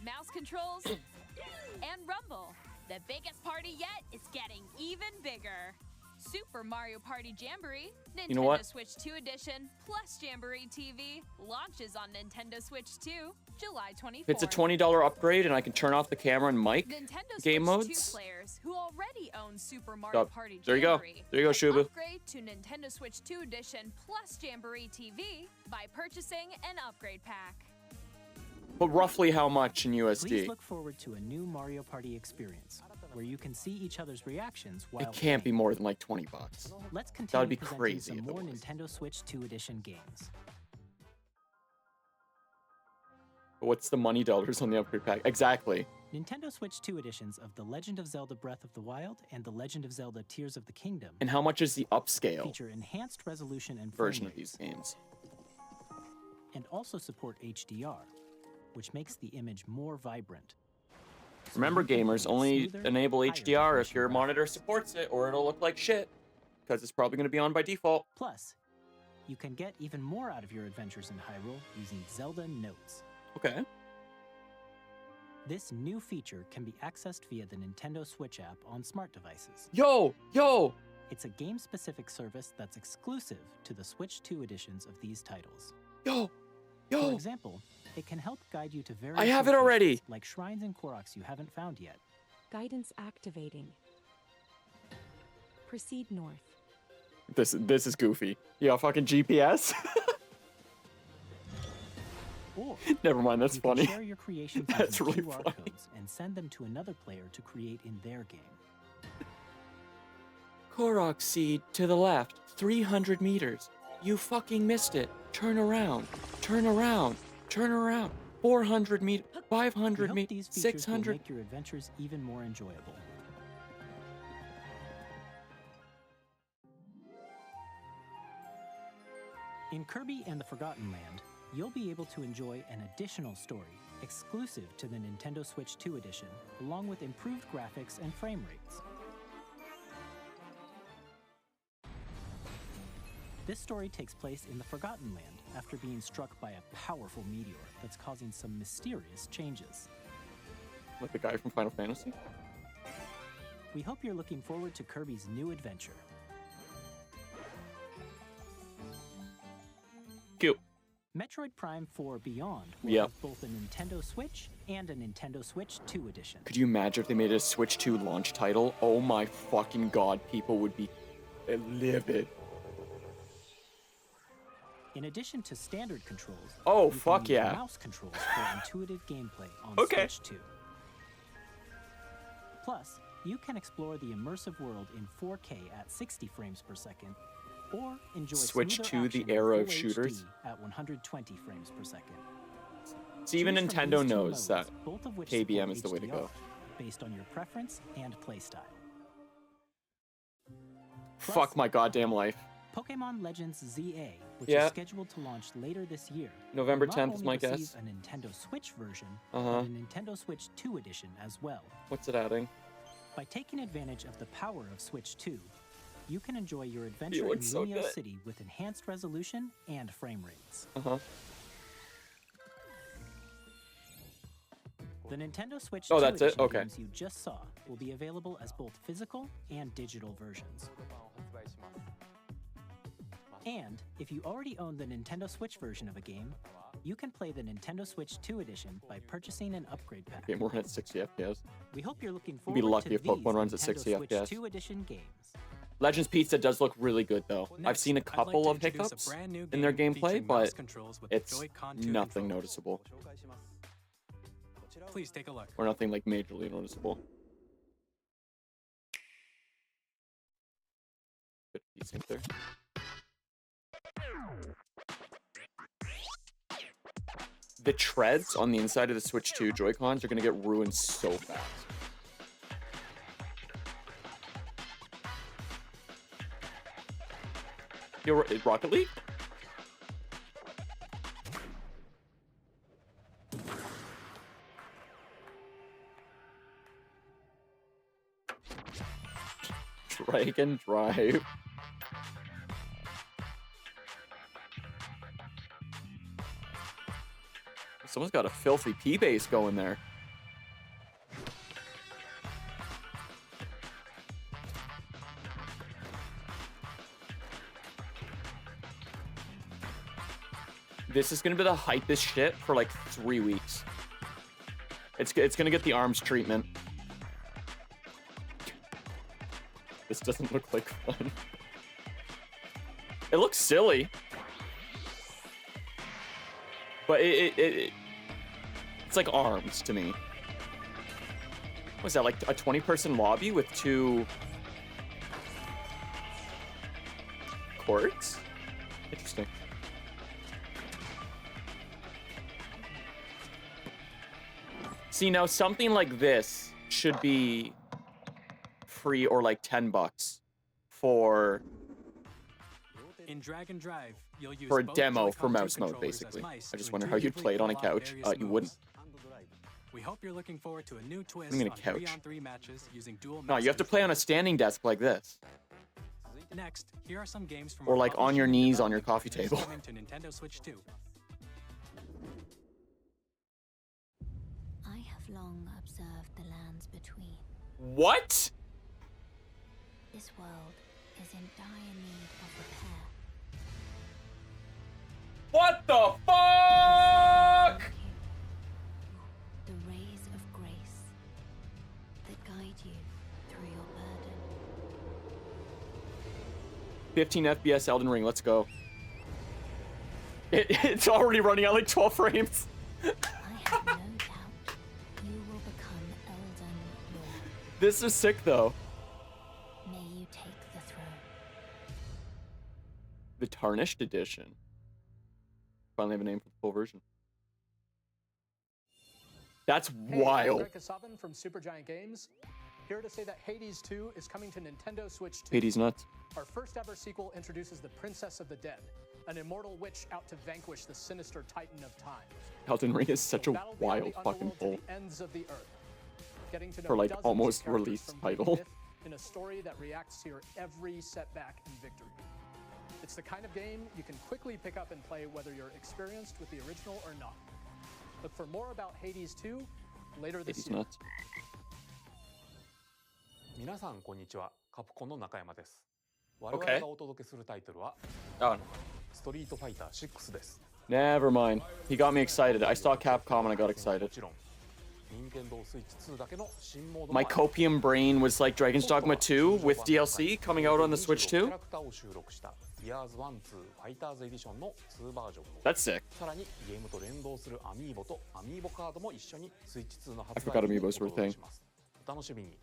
Speaker 8: mouse controls, and rumble, the biggest party yet is getting even bigger. Super Mario Party Jamboree, Nintendo
Speaker 1: You know what?
Speaker 8: Switch 2 Edition, plus Jamboree TV, launches on Nintendo Switch 2, July 24th.
Speaker 1: If it's a $20 upgrade and I can turn off the camera and mic
Speaker 8: Nintendo
Speaker 1: game
Speaker 8: Switch
Speaker 1: modes.
Speaker 8: 2 players who already own Super Mario
Speaker 1: Yup.
Speaker 8: Party
Speaker 1: There you go.
Speaker 8: Jamboree
Speaker 1: There you go,
Speaker 8: can
Speaker 1: Shubu.
Speaker 8: upgrade to Nintendo Switch 2 Edition plus Jamboree TV by purchasing an upgrade pack.
Speaker 1: But roughly how much in
Speaker 3: Please
Speaker 1: USD?
Speaker 3: look forward to a new Mario Party experience, where you can see each other's reactions while
Speaker 1: It can't be
Speaker 3: playing.
Speaker 1: more than like 20 bucks.
Speaker 3: Let's continue
Speaker 1: That would be
Speaker 3: presenting
Speaker 1: crazy
Speaker 3: some
Speaker 1: if it
Speaker 3: more
Speaker 1: was.
Speaker 3: Nintendo Switch 2 Edition games.
Speaker 1: But what's the money dollars on the upgrade pack? Exactly.
Speaker 3: Nintendo Switch 2 editions of The Legend of Zelda Breath of the Wild and The Legend of Zelda Tears of the Kingdom
Speaker 1: And how much is the upscale
Speaker 3: feature enhanced resolution and frame
Speaker 1: version of
Speaker 3: rates,
Speaker 1: these games?
Speaker 3: and also support HDR, which makes the image more vibrant. So
Speaker 1: Remember,
Speaker 3: you can
Speaker 1: gamers,
Speaker 3: create
Speaker 1: only
Speaker 3: smoother,
Speaker 1: enable
Speaker 3: higher
Speaker 1: HDR if
Speaker 3: definition
Speaker 1: your
Speaker 3: graphics.
Speaker 1: monitor supports it, or it'll look like shit. Because it's probably going to be on by default.
Speaker 3: Plus, you can get even more out of your adventures in Hyrule using Zelda Notes.
Speaker 1: Okay.
Speaker 3: This new feature can be accessed via the Nintendo Switch app on smart devices.
Speaker 1: Yo!
Speaker 3: It's a game-specific service that's exclusive to the Switch 2 editions of these titles.
Speaker 1: Yo!
Speaker 3: For example, it can help guide you to various
Speaker 1: I have it
Speaker 3: locations,
Speaker 1: already!
Speaker 3: like shrines and Koroks you haven't found yet.
Speaker 11: Guidance activating. Proceed north.
Speaker 1: This is goofy. Yeah, fucking GPS?
Speaker 3: Or
Speaker 1: Never mind, that's
Speaker 3: you
Speaker 1: funny.
Speaker 3: can share your creations
Speaker 1: That's
Speaker 3: using
Speaker 1: really
Speaker 3: QR
Speaker 1: funny.
Speaker 3: codes and send them to another player to create in their game.
Speaker 1: Korok seed to the left, 300 meters. You fucking missed it. Turn around. Turn around. Turn around. 400 meters.
Speaker 3: We
Speaker 1: 500
Speaker 3: hope
Speaker 1: meters.
Speaker 3: these features will
Speaker 1: 600.
Speaker 3: make your adventures even more enjoyable. In Kirby and the Forgotten Land, you'll be able to enjoy an additional story exclusive to the Nintendo Switch 2 edition, along with improved graphics and frame rates. This story takes place in the Forgotten Land after being struck by a powerful meteor that's causing some mysterious changes.
Speaker 1: Like the guy from Final Fantasy?
Speaker 3: We hope you're looking forward to Kirby's new adventure.
Speaker 1: Cute.
Speaker 3: Metroid Prime 4 Beyond will
Speaker 1: Yeah.
Speaker 3: have both a Nintendo Switch and a Nintendo Switch 2 edition.
Speaker 1: Could you imagine if they made it a Switch 2 launch title? Oh my fucking god, people would be livid.
Speaker 3: In addition to standard controls,
Speaker 1: Oh,
Speaker 3: you can
Speaker 1: fuck
Speaker 3: use
Speaker 1: yeah.
Speaker 3: mouse controls for intuitive gameplay on
Speaker 1: Okay.
Speaker 3: Switch 2. Plus, you can explore the immersive world in 4K at 60 frames per second, or enjoy
Speaker 1: Switch
Speaker 3: smoother
Speaker 1: 2, the
Speaker 3: action in
Speaker 1: era of
Speaker 3: full
Speaker 1: shooters.
Speaker 3: HD at 120 frames per second.
Speaker 1: See, even
Speaker 3: Choose from
Speaker 1: Nintendo
Speaker 3: these two
Speaker 1: knows
Speaker 3: modes,
Speaker 1: that
Speaker 3: both of which
Speaker 1: KBM
Speaker 3: support
Speaker 1: is the way to
Speaker 3: HDR,
Speaker 1: go.
Speaker 3: based on your preference and playstyle.
Speaker 1: Fuck my goddamn life.
Speaker 3: Pokemon Legends ZA, which
Speaker 1: Yeah.
Speaker 3: is scheduled to launch later this year,
Speaker 1: November
Speaker 3: will not
Speaker 1: 10th is
Speaker 3: only
Speaker 1: my
Speaker 3: receive
Speaker 1: guess.
Speaker 3: a Nintendo Switch version,
Speaker 1: Uh-huh.
Speaker 3: but a Nintendo Switch 2 edition as well.
Speaker 1: What's it adding?
Speaker 3: By taking advantage of the power of Switch 2, you can enjoy your adventure in
Speaker 1: looks so
Speaker 3: Lumio
Speaker 1: good.
Speaker 3: City with enhanced resolution and frame rates.
Speaker 1: Uh-huh.
Speaker 3: The Nintendo Switch
Speaker 1: Oh,
Speaker 3: 2
Speaker 1: that's it?
Speaker 3: edition
Speaker 1: Okay.
Speaker 3: games you just saw will be available as both physical and digital versions. And if you already own the Nintendo Switch version of a game, you can play the Nintendo Switch 2 edition by purchasing an upgrade pack.
Speaker 1: Game run at 60 FPS.
Speaker 3: We hope you're looking
Speaker 1: You'd be
Speaker 3: forward
Speaker 1: lucky
Speaker 3: to
Speaker 1: if Pokemon
Speaker 3: these
Speaker 1: runs at
Speaker 3: Nintendo
Speaker 1: 60
Speaker 3: Switch
Speaker 1: FPS.
Speaker 3: 2 edition games.
Speaker 1: Legends Pizza does look really good though. I've
Speaker 10: Next,
Speaker 1: seen a
Speaker 10: I'd like
Speaker 1: couple
Speaker 10: to
Speaker 1: of
Speaker 10: introduce a
Speaker 1: hiccups
Speaker 10: brand new
Speaker 1: in their
Speaker 10: game
Speaker 1: gameplay,
Speaker 10: featuring mouse
Speaker 1: but
Speaker 10: controls with the
Speaker 1: it's
Speaker 10: Joy-Con 2
Speaker 1: nothing
Speaker 10: controls.
Speaker 1: noticeable.
Speaker 10: Please take a look.
Speaker 1: Or nothing like majorly noticeable. Good desync there. The treads on the inside of the Switch 2 Joy-Cons are gonna get ruined so fast. Yo, Rocket League? Dragon Drive. Someone's got a filthy P-base going there. This is gonna be the hypest shit for like 3 weeks. It's gonna get the arms treatment. This doesn't look like fun. It looks silly. But it's like arms to me. What is that, like a 20-person lobby with 2 courts? Interesting. See, now something like this should be free or like $10 for
Speaker 10: In Drag and Drive, you'll use
Speaker 1: a
Speaker 10: both
Speaker 1: demo
Speaker 10: Joy-Con
Speaker 1: for
Speaker 10: 2
Speaker 1: mouse mode,
Speaker 10: controllers as
Speaker 1: basically.
Speaker 10: mice
Speaker 1: I just
Speaker 10: to
Speaker 1: wonder how you'd
Speaker 10: intuitively
Speaker 1: play it on a
Speaker 10: pull off
Speaker 1: couch.
Speaker 10: various
Speaker 1: You wouldn't.
Speaker 10: moves. We hope you're looking forward to a new twist
Speaker 1: mean a
Speaker 10: on
Speaker 1: couch?
Speaker 10: 3-on-3 matches using dual
Speaker 1: No,
Speaker 10: mouse
Speaker 1: you have to play on a
Speaker 10: controllers.
Speaker 1: standing desk like this.
Speaker 10: Next, here are some games from
Speaker 1: Or
Speaker 10: our
Speaker 1: like on your
Speaker 10: publishing and
Speaker 1: knees on your
Speaker 10: development
Speaker 1: coffee
Speaker 10: partners
Speaker 1: table.
Speaker 10: coming to Nintendo Switch 2.
Speaker 12: I have long observed the lands between.
Speaker 1: What?
Speaker 12: This world is in dire need of repair.
Speaker 1: What the fuck?
Speaker 12: The rays of grace that guide you through your burden.
Speaker 1: 15 FPS Elden Ring, let's go. It's already running at like 12 frames.
Speaker 12: I have no doubt you will become Elden Lord.
Speaker 1: This is sick though.
Speaker 12: May you take the throne.
Speaker 1: The Tarnished Edition. Finally have a name for the full version. That's wild.
Speaker 13: Greg Kasavin from Supergiant Games. Here to say that Hades 2 is coming to Nintendo Switch 2.
Speaker 1: Hades nuts.
Speaker 13: Our first ever sequel introduces the Princess of the Dead, an immortal witch out to vanquish the sinister Titan of Time.
Speaker 1: Elden Ring is such a
Speaker 13: Battle beyond
Speaker 1: wild
Speaker 13: the
Speaker 1: fucking
Speaker 13: underworld
Speaker 1: pull
Speaker 13: to the ends of the earth. Getting to know
Speaker 1: for like
Speaker 13: dozens of
Speaker 1: almost
Speaker 13: characters
Speaker 1: released
Speaker 13: from Greek
Speaker 1: title.
Speaker 13: myth in a story that reacts to your every setback and victory. It's the kind of game you can quickly pick up and play whether you're experienced with the original or not. Look for more about Hades 2 later this
Speaker 1: Hades
Speaker 13: year.
Speaker 1: nuts.
Speaker 14: 皆さんこんにちは。カプコンの中山です。我
Speaker 1: Okay.
Speaker 14: 々がお届けするタイトルは
Speaker 1: Oh,
Speaker 14: ストリートファイター6です。
Speaker 1: never mind. He got me excited. I saw Capcom and I got
Speaker 14: も
Speaker 1: excited.
Speaker 14: ちろん、任天堂スイッチ2だけの新モードも
Speaker 1: My
Speaker 14: あり
Speaker 1: copium brain was like Dragon's Dogma 2 with DLC coming out on the Switch
Speaker 14: 26キャ
Speaker 1: too.
Speaker 14: ラクターを収録した Years 1-2ファイターズエディションの2バージョンを
Speaker 1: That's sick.
Speaker 14: さらにゲームと連動するアミーボとアミーボカードも一緒にスイッチ2の
Speaker 1: I
Speaker 14: 発
Speaker 1: forgot
Speaker 14: 売日に
Speaker 1: amiibos were a
Speaker 14: お届け
Speaker 1: thing.
Speaker 14: します。お楽しみに。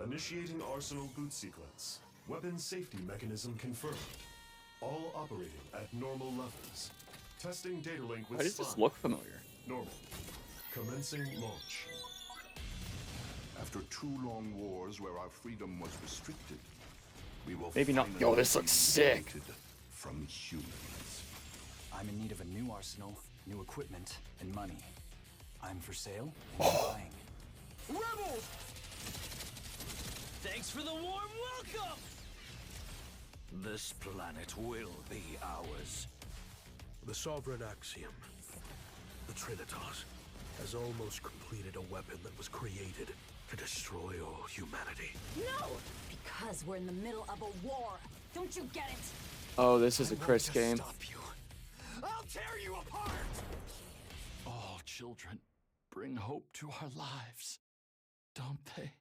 Speaker 15: Initiating Arsenal boot sequence. Weapon safety mechanism confirmed. All operating at normal levels. Testing data link with
Speaker 1: Why does this
Speaker 15: Slime.
Speaker 1: look familiar?
Speaker 15: Normal. Commencing launch.
Speaker 16: After 2 long wars where our freedom was restricted, we will
Speaker 1: Maybe not. Yo, this looks sick.
Speaker 16: From humans.
Speaker 17: I'm in need of a new arsenal, new equipment, and money. I'm for sale. I'm buying.
Speaker 18: Rebels! Thanks for the warm welcome! This planet will be ours.
Speaker 19: The Sovereign Axiom, the Trinitas, has almost completed a weapon that was created to destroy all humanity.
Speaker 8: No! Because we're in the middle of a war. Don't you get it?
Speaker 1: Oh, this is a Chris game.
Speaker 18: I'll tear you apart! All children bring hope to our lives, don't they?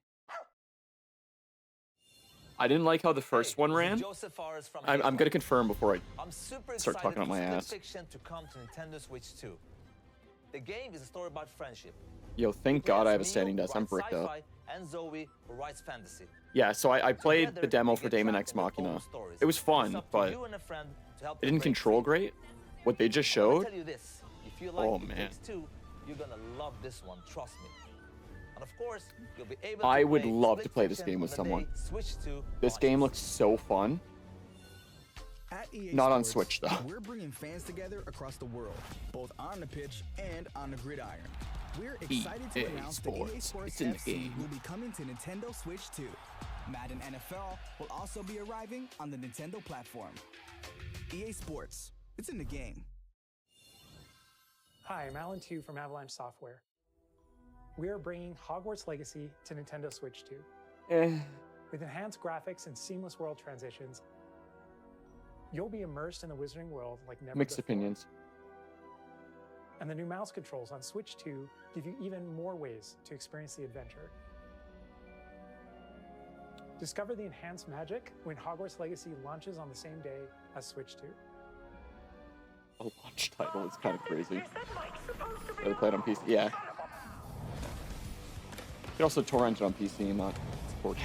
Speaker 1: I didn't like how the first one ran.
Speaker 7: Joseph Fares from
Speaker 1: I'm gonna confirm before I
Speaker 7: I'm super
Speaker 1: start
Speaker 7: excited
Speaker 1: talking out my
Speaker 7: for Split
Speaker 1: ass.
Speaker 7: Fiction to come to Nintendo Switch 2. The game is a story about friendship.
Speaker 1: Yo, thank God I have a standing desk. I'm bricked up.
Speaker 7: Sci-fi, and Zoe, who writes fantasy.
Speaker 1: Yeah, so I played
Speaker 7: Together,
Speaker 1: the demo
Speaker 7: they
Speaker 1: for
Speaker 7: get
Speaker 1: Daemon
Speaker 7: trapped
Speaker 1: Ex
Speaker 7: in their
Speaker 1: Machina.
Speaker 7: own stories.
Speaker 1: It was
Speaker 7: It's
Speaker 1: fun,
Speaker 7: up to
Speaker 1: but
Speaker 7: you and a friend to help
Speaker 1: it
Speaker 7: them
Speaker 1: didn't
Speaker 7: break
Speaker 1: control
Speaker 7: free.
Speaker 1: great. What they just
Speaker 7: I'll
Speaker 1: showed.
Speaker 7: tell you this, if you like
Speaker 1: Oh,
Speaker 7: It
Speaker 1: man.
Speaker 7: Takes Two, you're gonna love this one, trust me. And of course, you'll be able
Speaker 1: I
Speaker 7: to
Speaker 1: would
Speaker 7: play
Speaker 1: love
Speaker 7: Split
Speaker 1: to play this
Speaker 7: Fiction
Speaker 1: game with
Speaker 7: on the day
Speaker 1: someone.
Speaker 7: Switch 2
Speaker 1: This game looks so fun.
Speaker 20: At EA
Speaker 1: Not on
Speaker 20: Sports,
Speaker 1: Switch, though.
Speaker 20: We're bringing fans together across the world, both on the pitch and on the gridiron. We're excited to
Speaker 1: EA
Speaker 20: announce that EA
Speaker 1: Sports.
Speaker 20: Sports
Speaker 1: It's in the
Speaker 20: FC
Speaker 1: game.
Speaker 20: will be coming to Nintendo Switch 2. Madden NFL will also be arriving on the Nintendo platform. EA Sports. It's in the game.
Speaker 13: Hi, I'm Alan Tu from Avalanche Software. We are bringing Hogwarts Legacy to Nintendo Switch 2. With enhanced graphics and seamless world transitions, you'll be immersed in the Wizarding world like never
Speaker 1: Mixed
Speaker 13: before.
Speaker 1: opinions.
Speaker 13: And the new mouse controls on Switch 2 give you even more ways to experience the adventure. Discover the enhanced magic when Hogwarts Legacy launches on the same day as Switch 2.
Speaker 1: A launch title is kind of crazy. They play it on PC. Yeah. You can also torrent it on PC and not support it.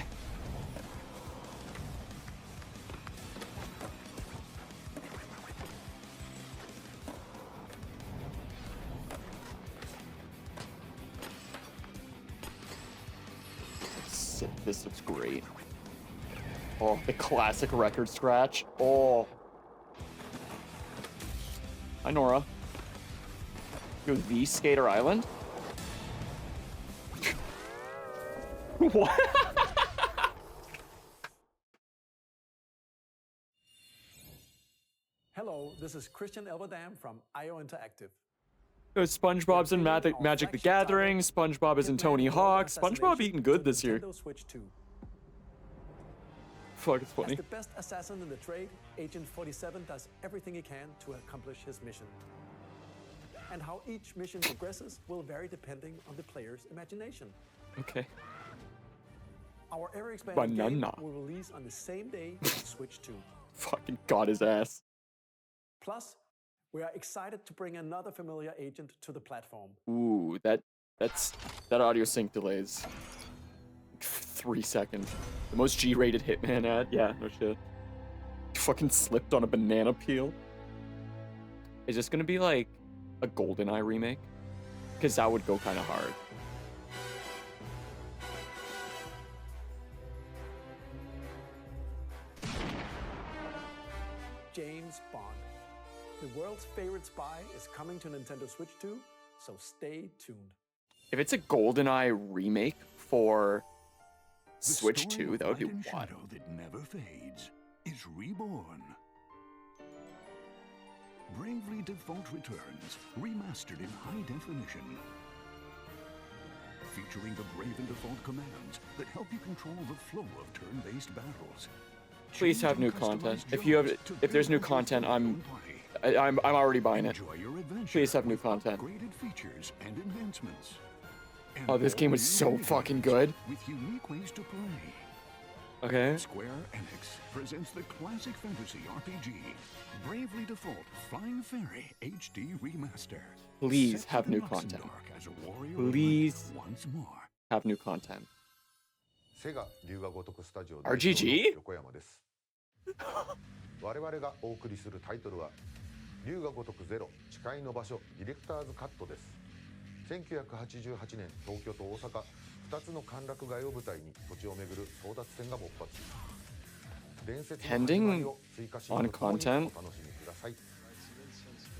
Speaker 9: this looks great. Oh, the classic record scratch. Oh. Hi, Nora. Yo, the Skater Island? What?
Speaker 21: Hello, this is Christian Elberdam from IO Interactive.
Speaker 9: SpongeBob's in Magic the Gathering. SpongeBob is in Tony Hawk. SpongeBob eating good this year.
Speaker 21: Nintendo Switch 2.
Speaker 9: Fuck, it's funny.
Speaker 21: As the best assassin in the trade, Agent 47 does everything he can to accomplish his mission. And how each mission progresses will vary depending on the player's imagination.
Speaker 9: Okay.
Speaker 21: Our area expanding game
Speaker 9: Banana.
Speaker 21: will release on the same day as Switch 2.
Speaker 9: Fucking got his ass.
Speaker 21: Plus, we are excited to bring another familiar agent to the platform.
Speaker 9: Ooh, that audio sync delays 3 seconds. The most G-rated Hitman ad? Yeah, no shit. Fucking slipped on a banana peel. Is this gonna be like a GoldenEye remake? Because that would go kind of hard.
Speaker 21: James Bond. The world's favorite spy is coming to Nintendo Switch 2, so stay tuned.
Speaker 9: If it's a GoldenEye remake for
Speaker 16: The
Speaker 9: Switch
Speaker 16: story
Speaker 9: 2,
Speaker 16: of
Speaker 9: that would be
Speaker 16: light and
Speaker 9: wild.
Speaker 16: shadow that never fades is reborn. Bravely Default returns, remastered in high definition. Featuring the Brave and Default commands that help you control the flow of turn-based battles.
Speaker 9: Please have new content. If there's new content, I'm already buying it. Please have new content.
Speaker 16: Upgraded features and advancements. And
Speaker 9: Oh, this game was
Speaker 16: all
Speaker 9: so
Speaker 16: new
Speaker 9: fucking
Speaker 16: games
Speaker 9: good.
Speaker 16: With unique ways to play.
Speaker 9: Okay.
Speaker 16: Square Enix presents the classic fantasy RPG, Bravely Default Flying Fairy HD Remaster.
Speaker 9: Please
Speaker 16: Set
Speaker 9: have
Speaker 16: to
Speaker 9: new
Speaker 16: the
Speaker 9: content.
Speaker 16: Luxembourg as a warrior
Speaker 9: Please
Speaker 16: once more.
Speaker 9: have new content.
Speaker 22: セガ龍が如くスタジオ
Speaker 9: RGG?
Speaker 22: 横山です我々がお送りするタイトルは龍が如くゼロ誓いの場所ディレクターズカットです1988年東京と大阪2つの歓楽街を舞台に土地を巡る争奪戦が勃発伝説の始まり
Speaker 9: Pending
Speaker 22: を追加シーン
Speaker 9: on
Speaker 22: とともに
Speaker 9: content,
Speaker 22: お楽しみください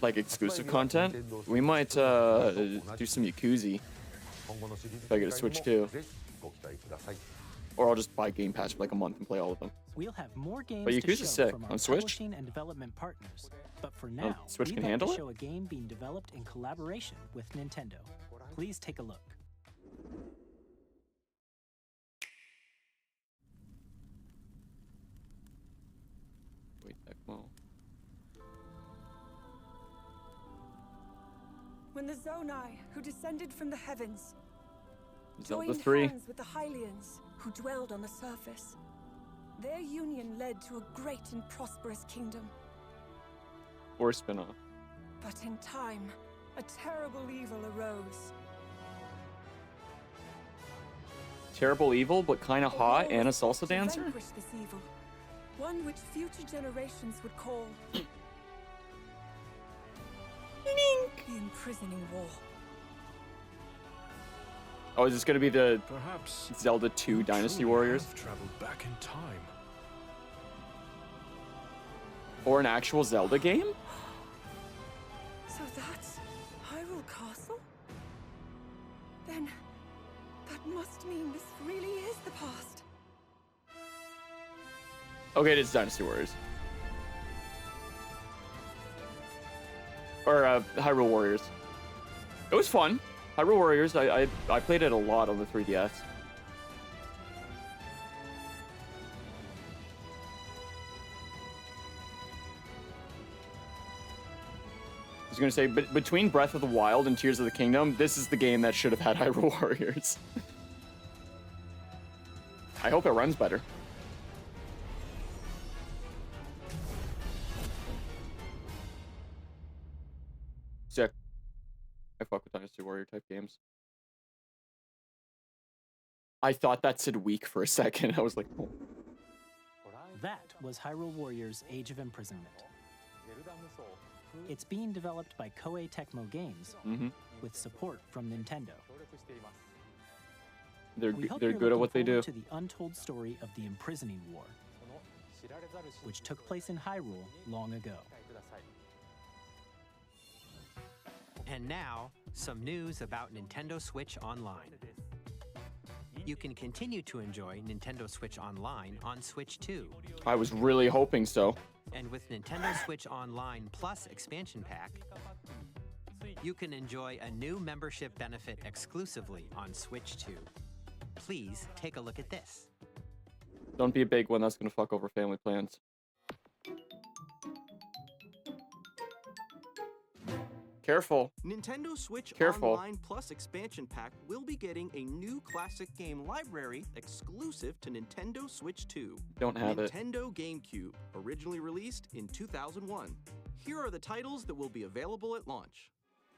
Speaker 9: like exclusive content, we might do some Yakuza
Speaker 22: 今後のシリーズ
Speaker 9: if I get a Switch 2.
Speaker 22: ぜひご期待ください
Speaker 9: Or I'll just buy Game Pass for like a month and play all of them.
Speaker 3: We'll have more games
Speaker 9: But
Speaker 3: to
Speaker 9: Yakuza's
Speaker 3: show
Speaker 9: sick.
Speaker 3: from
Speaker 9: On
Speaker 3: our
Speaker 9: Switch?
Speaker 3: publishing and development partners. But for now,
Speaker 9: Switch
Speaker 3: we'd
Speaker 9: can
Speaker 3: like
Speaker 9: handle
Speaker 3: to
Speaker 9: it?
Speaker 3: show a game being developed in collaboration with Nintendo. Please take a look.
Speaker 9: Wait, Tecmo.
Speaker 23: When the Zonai, who descended from the heavens,
Speaker 9: Zelda
Speaker 23: joined
Speaker 9: 3.
Speaker 23: hands with the Hylians, who dwelled on the surface, their union led to a great and prosperous kingdom.
Speaker 9: Or spin-off.
Speaker 23: But in time, a terrible evil arose.
Speaker 9: Terrible evil, but kind of hot, and a salsa
Speaker 23: To
Speaker 9: dancer?
Speaker 23: vanquish this evil, one which future generations would call the imprisoning war.
Speaker 9: Oh, is this gonna be the
Speaker 19: Perhaps
Speaker 9: Zelda 2 Dynasty
Speaker 19: truly
Speaker 9: Warriors?
Speaker 19: have traveled back in time.
Speaker 9: Or an actual Zelda game?
Speaker 23: So that's Hyrule Castle? Then that must mean this really is the past.
Speaker 9: Okay, it is Dynasty Warriors. Or Hyrule Warriors. It was fun. Hyrule Warriors, I played it a lot on the 3DS. I was gonna say, but between Breath of the Wild and Tears of the Kingdom, this is the game that should have had Hyrule Warriors. I hope it runs better. Sick. I fuck with Dynasty Warrior type games. I thought that said weak for a second. I was like, oh.
Speaker 3: That was Hyrule Warriors Age of Imprisonment. It's being developed by Koei Tecmo Games
Speaker 9: Mhm.
Speaker 3: with support from Nintendo.
Speaker 9: They're
Speaker 3: We hope
Speaker 9: they're
Speaker 3: you're
Speaker 9: good at
Speaker 3: looking
Speaker 9: what they do.
Speaker 3: forward to the untold story of the Imprisoning War, which took place in Hyrule long ago.
Speaker 4: And now, some news about Nintendo Switch Online. You can continue to enjoy Nintendo Switch Online on Switch 2.
Speaker 9: I was really hoping so.
Speaker 4: And with Nintendo Switch Online Plus expansion pack, you can enjoy a new membership benefit exclusively on Switch 2. Please take a look at this.
Speaker 9: Don't be a big one. That's gonna fuck over family plans. Careful.
Speaker 2: Nintendo Switch
Speaker 9: Careful.
Speaker 2: Online Plus expansion pack will be getting a new classic game library exclusive to Nintendo Switch 2.
Speaker 9: Don't have it.
Speaker 2: Nintendo GameCube, originally released in 2001. Here are the titles that will be available at launch.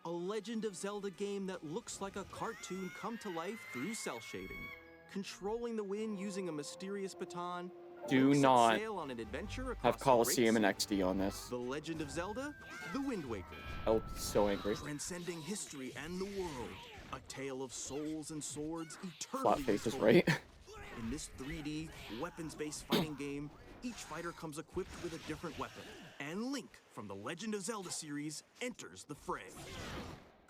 Speaker 2: A Legend of Zelda game that looks like a cartoon come to life through cell shading. Controlling the wind using a mysterious baton.
Speaker 9: Do
Speaker 2: Set
Speaker 9: not
Speaker 2: sail on an adventure
Speaker 9: have
Speaker 2: across the
Speaker 9: Coliseum and
Speaker 2: Great
Speaker 9: XD on this.
Speaker 2: Sea. The Legend of Zelda, The Wind Waker.
Speaker 9: I'll be so angry.
Speaker 2: Transcending history and the world. A tale of souls and swords eternally
Speaker 9: Flat face is
Speaker 2: retold.
Speaker 9: right.
Speaker 2: In this 3D, weapons-based fighting game, each fighter comes equipped with a different weapon. And Link from the Legend of Zelda series enters the fray.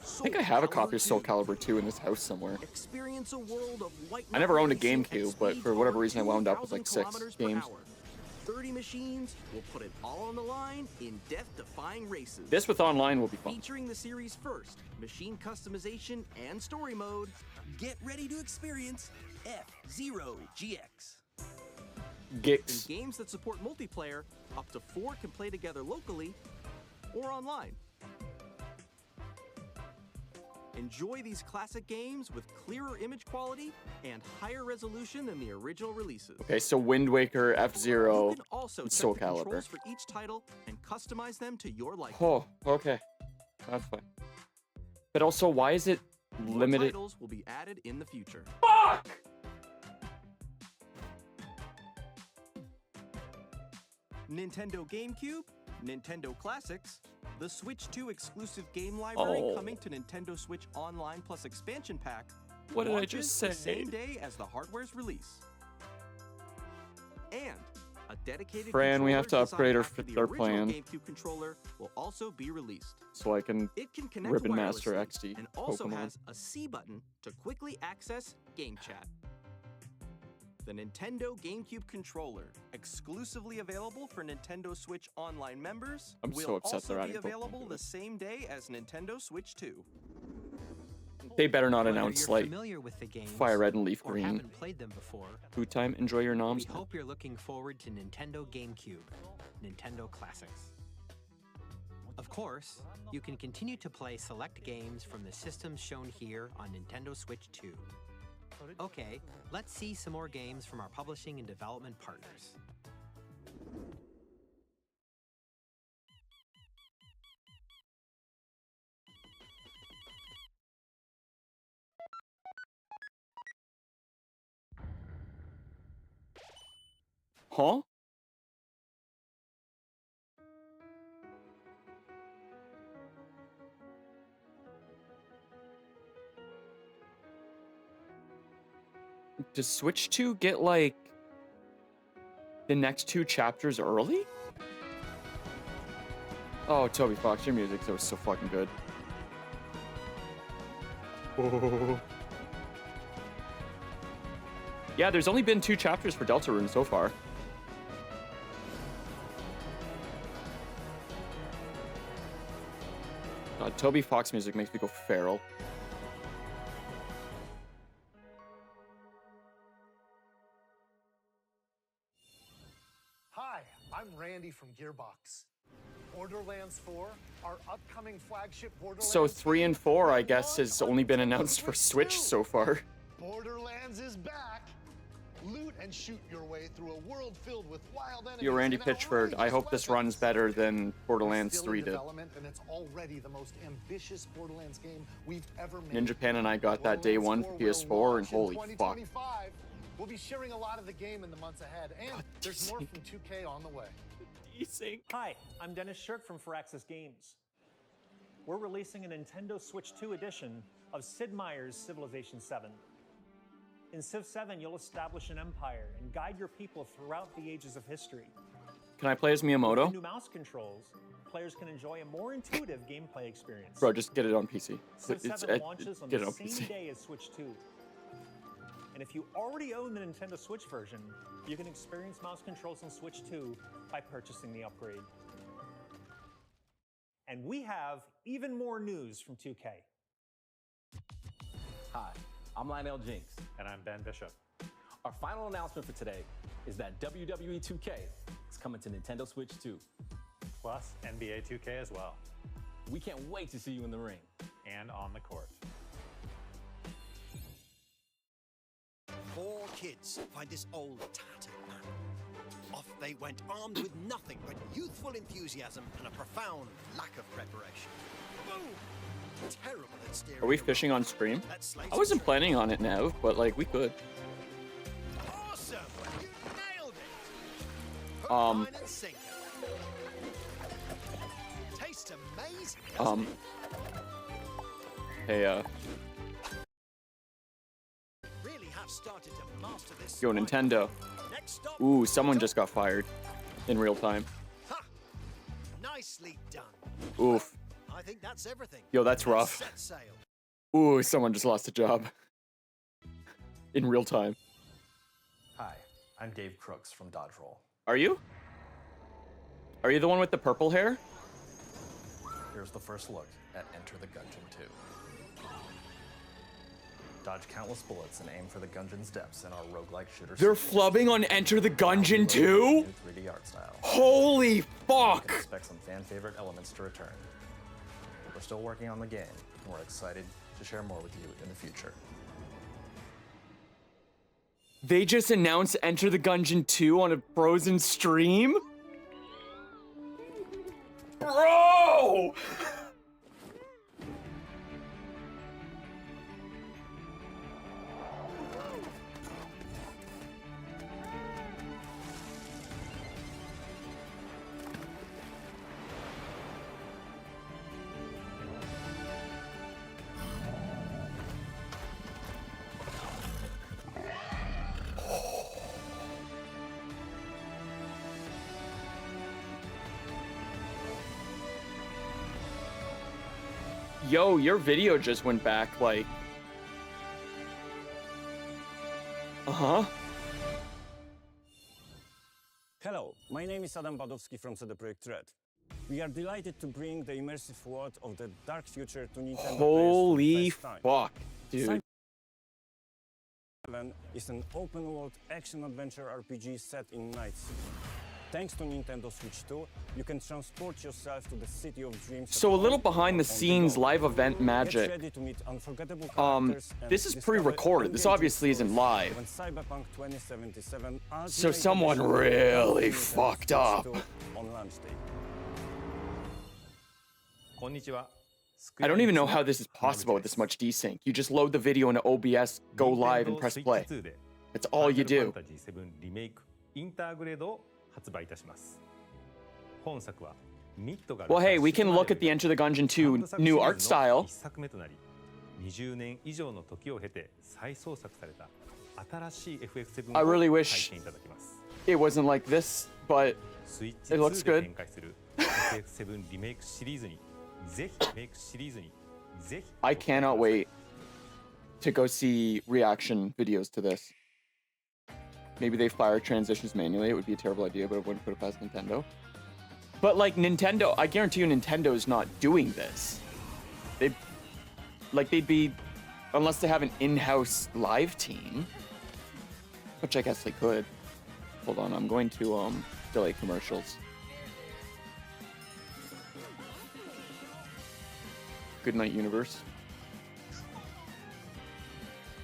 Speaker 9: I think I have a copy of Soul Calibur 2 in this house somewhere.
Speaker 2: Experience a world of white
Speaker 9: I never owned a
Speaker 2: racing at
Speaker 9: GameCube, but
Speaker 2: speeds
Speaker 9: for whatever
Speaker 2: over
Speaker 9: reason I wound up with
Speaker 2: 2,000
Speaker 9: like 6
Speaker 2: kilometers per
Speaker 9: games.
Speaker 2: hour. 30 machines will put it all on the line in death-defying races.
Speaker 9: This with online will be fun.
Speaker 2: Featuring the series' first machine customization and story mode, get ready to experience F-Zero GX.
Speaker 9: Gix.
Speaker 2: In games that support multiplayer, up to 4 can play together locally or online. Enjoy these classic games with clearer image quality and higher resolution than the original releases.
Speaker 9: Okay, so Wind Waker, F-Zero,
Speaker 2: You can also
Speaker 9: and
Speaker 2: set
Speaker 9: Soul
Speaker 2: the
Speaker 9: Calibur.
Speaker 2: controls for each title and customize them to your liking.
Speaker 9: Oh, okay. That's fine. But also, why is it
Speaker 2: More
Speaker 9: limited?
Speaker 2: titles will be added in the future.
Speaker 9: Fuck!
Speaker 2: Nintendo GameCube, Nintendo Classics, the Switch 2 exclusive game library
Speaker 9: Oh.
Speaker 2: coming to Nintendo Switch Online Plus expansion pack.
Speaker 9: What did I
Speaker 2: launches
Speaker 9: just
Speaker 2: the
Speaker 9: say?
Speaker 2: same day as the hardware's release. And a dedicated
Speaker 9: Fran, we have to
Speaker 2: controller
Speaker 9: upgrade our,
Speaker 2: designed after the
Speaker 9: our
Speaker 2: original
Speaker 9: plan
Speaker 2: GameCube controller will also be released.
Speaker 9: so I can
Speaker 2: It can connect
Speaker 9: Ribbon Master
Speaker 2: wirelessly
Speaker 9: XD
Speaker 2: and also
Speaker 9: Pokemon.
Speaker 2: has a C button to quickly access Game Chat. The Nintendo GameCube controller, exclusively available for Nintendo Switch Online members,
Speaker 9: I'm
Speaker 2: will
Speaker 9: so upset
Speaker 2: also
Speaker 9: they're
Speaker 2: be
Speaker 9: adding Pokemon
Speaker 2: available
Speaker 9: to
Speaker 2: the
Speaker 9: it.
Speaker 2: same day as Nintendo Switch 2.
Speaker 9: They better not
Speaker 4: Whether
Speaker 9: announce
Speaker 4: you're
Speaker 9: like
Speaker 4: familiar with the games
Speaker 9: Fire Red and Leaf
Speaker 4: or
Speaker 9: Green.
Speaker 4: haven't played them before,
Speaker 9: Food time. Enjoy your
Speaker 4: we
Speaker 9: noms.
Speaker 4: hope you're looking forward to Nintendo GameCube, Nintendo Classics. Of course, you can continue to play select games from the systems shown here on Nintendo Switch 2. Okay, let's see some more games from our publishing and development partners.
Speaker 9: Huh? Does Switch 2 get like the next 2 chapters early? Oh, Toby Fox, your music that was so fucking good. Oh. Yeah, there's only been 2 chapters for Deltarune so far. God, Toby Fox music makes me go feral.
Speaker 5: Hi, I'm Randy from Gearbox. Borderlands 4, our upcoming flagship Borderlands.
Speaker 9: So 3 and 4, I guess, has only been announced for Switch so far.
Speaker 5: Borderlands is back. Loot and shoot your way through a world filled with wild enemies.
Speaker 9: Yo, Randy
Speaker 5: and
Speaker 9: Pitchford, I hope this runs better than Borderlands
Speaker 5: Still
Speaker 9: 3
Speaker 5: in
Speaker 9: did.
Speaker 5: development, and it's already the most ambitious Borderlands game we've ever made.
Speaker 9: Ninja Pan and I got that day 1 for PS4, and holy fuck.
Speaker 5: 2025. We'll be sharing a lot of the game in the months ahead, and there's more from 2K on the way.
Speaker 6: Hi, I'm Dennis Shirk from Firaxis Games. We're releasing a Nintendo Switch 2 edition of Sid Meier's Civilization 7. In Civ 7, you'll establish an empire and guide your people throughout the ages of history.
Speaker 9: Can I play as
Speaker 6: With
Speaker 9: Miyamoto?
Speaker 6: new mouse controls, players can enjoy a more intuitive gameplay experience.
Speaker 9: Bro, just get it on PC.
Speaker 6: Civ 7 launches on
Speaker 9: Get
Speaker 6: the
Speaker 9: it on
Speaker 6: same
Speaker 9: PC.
Speaker 6: day as Switch 2. And if you already own the Nintendo Switch version, you can experience mouse controls on Switch 2 by purchasing the upgrade. And we have even more news from 2K.
Speaker 10: Hi, I'm Lionel Jinks.
Speaker 6: And I'm Ben Bishop.
Speaker 10: Our final announcement for today is that WWE 2K is coming to Nintendo Switch 2.
Speaker 6: Plus NBA 2K as well.
Speaker 10: We can't wait to see you in the ring.
Speaker 6: And on the court.
Speaker 11: 4 kids find this old tattered map. Off they went armed with nothing but youthful enthusiasm and a profound lack of preparation. Boom! Terrible at steering.
Speaker 9: Are we fishing on stream? I wasn't planning on it now, but like we could.
Speaker 11: Awesome! You nailed it!
Speaker 9: Um.
Speaker 11: Line and sinker. Tastes amazing, doesn't it?
Speaker 9: Hey,
Speaker 11: Really have started to master this.
Speaker 9: yo, Nintendo.
Speaker 11: Next stop.
Speaker 9: Ooh, someone just got fired in real time.
Speaker 11: Ha! Nicely done.
Speaker 9: Oof.
Speaker 11: I think that's everything.
Speaker 9: Yo, that's rough.
Speaker 11: Set sail.
Speaker 9: Ooh, someone just lost a job. In real time.
Speaker 17: Hi, I'm Dave Crooks from Dodge Roll.
Speaker 9: Are you? Are you the one with the purple hair?
Speaker 17: Here's the first look at Enter the Gungeon 2. Dodge countless bullets and aim for the Gungeon's depths in our roguelike shooter.
Speaker 9: They're flubbing on Enter the Gungeon 2?
Speaker 17: New 3D art style.
Speaker 9: Holy
Speaker 17: You
Speaker 9: fuck!
Speaker 17: can expect some fan favorite elements to return. But we're still working on the game, and we're excited to share more with you in the future.
Speaker 9: They just announced Enter the Gungeon 2 on a Frozen stream? Bro! Yo, your video just went back, like... Uh-huh.
Speaker 12: Hello, my name is Adam Badowski from CD Projekt Red. We are delighted to bring the immersive world of the dark future to Nintendo
Speaker 9: Holy
Speaker 12: players for the first time.
Speaker 9: fuck, dude.
Speaker 12: Cyber 7 is an open-world action-adventure RPG set in Night City. Thanks to Nintendo Switch 2, you can transport yourself to the City of Dreams.
Speaker 9: So a little behind the scenes live event
Speaker 12: Get
Speaker 9: magic.
Speaker 12: ready to meet unforgettable characters and
Speaker 9: This is
Speaker 12: discover
Speaker 9: pre-recorded. This
Speaker 12: engaging
Speaker 9: obviously isn't
Speaker 12: stories
Speaker 9: live.
Speaker 12: when Cyberpunk 2077
Speaker 9: So
Speaker 12: Ultimate
Speaker 9: someone
Speaker 12: Edition
Speaker 9: really
Speaker 12: Nintendo
Speaker 9: fucked
Speaker 12: Switch
Speaker 9: up.
Speaker 12: 2 on launch day.
Speaker 9: I don't even know how this is possible with this much desync. You just load the video into OBS, go live, and press play. That's all you do.
Speaker 24: リメイクインターグレードを発売いたします。本作はミッドが
Speaker 9: Well, hey, we can look at the Enter the Gungeon 2 new art style.
Speaker 24: 一作目となり、20年以上の時を経て再創作された新しい FF7 を
Speaker 9: I really
Speaker 24: 体
Speaker 9: wish
Speaker 24: 験いただきます。
Speaker 9: it wasn't like this, but
Speaker 24: スイッチ
Speaker 9: it looks
Speaker 24: 2で
Speaker 9: good.
Speaker 24: 展開する FF7 リメイクシリーズにぜひリメイクシリーズにぜひ
Speaker 9: I cannot wait to go see reaction videos to this. Maybe they fire transitions manually. It would be a terrible idea, but I wouldn't put it past Nintendo. But like Nintendo, I guarantee you Nintendo is not doing this. They'd be, unless they have an in-house live team, which I guess they could. Hold on, I'm going to delay commercials. Goodnight Universe.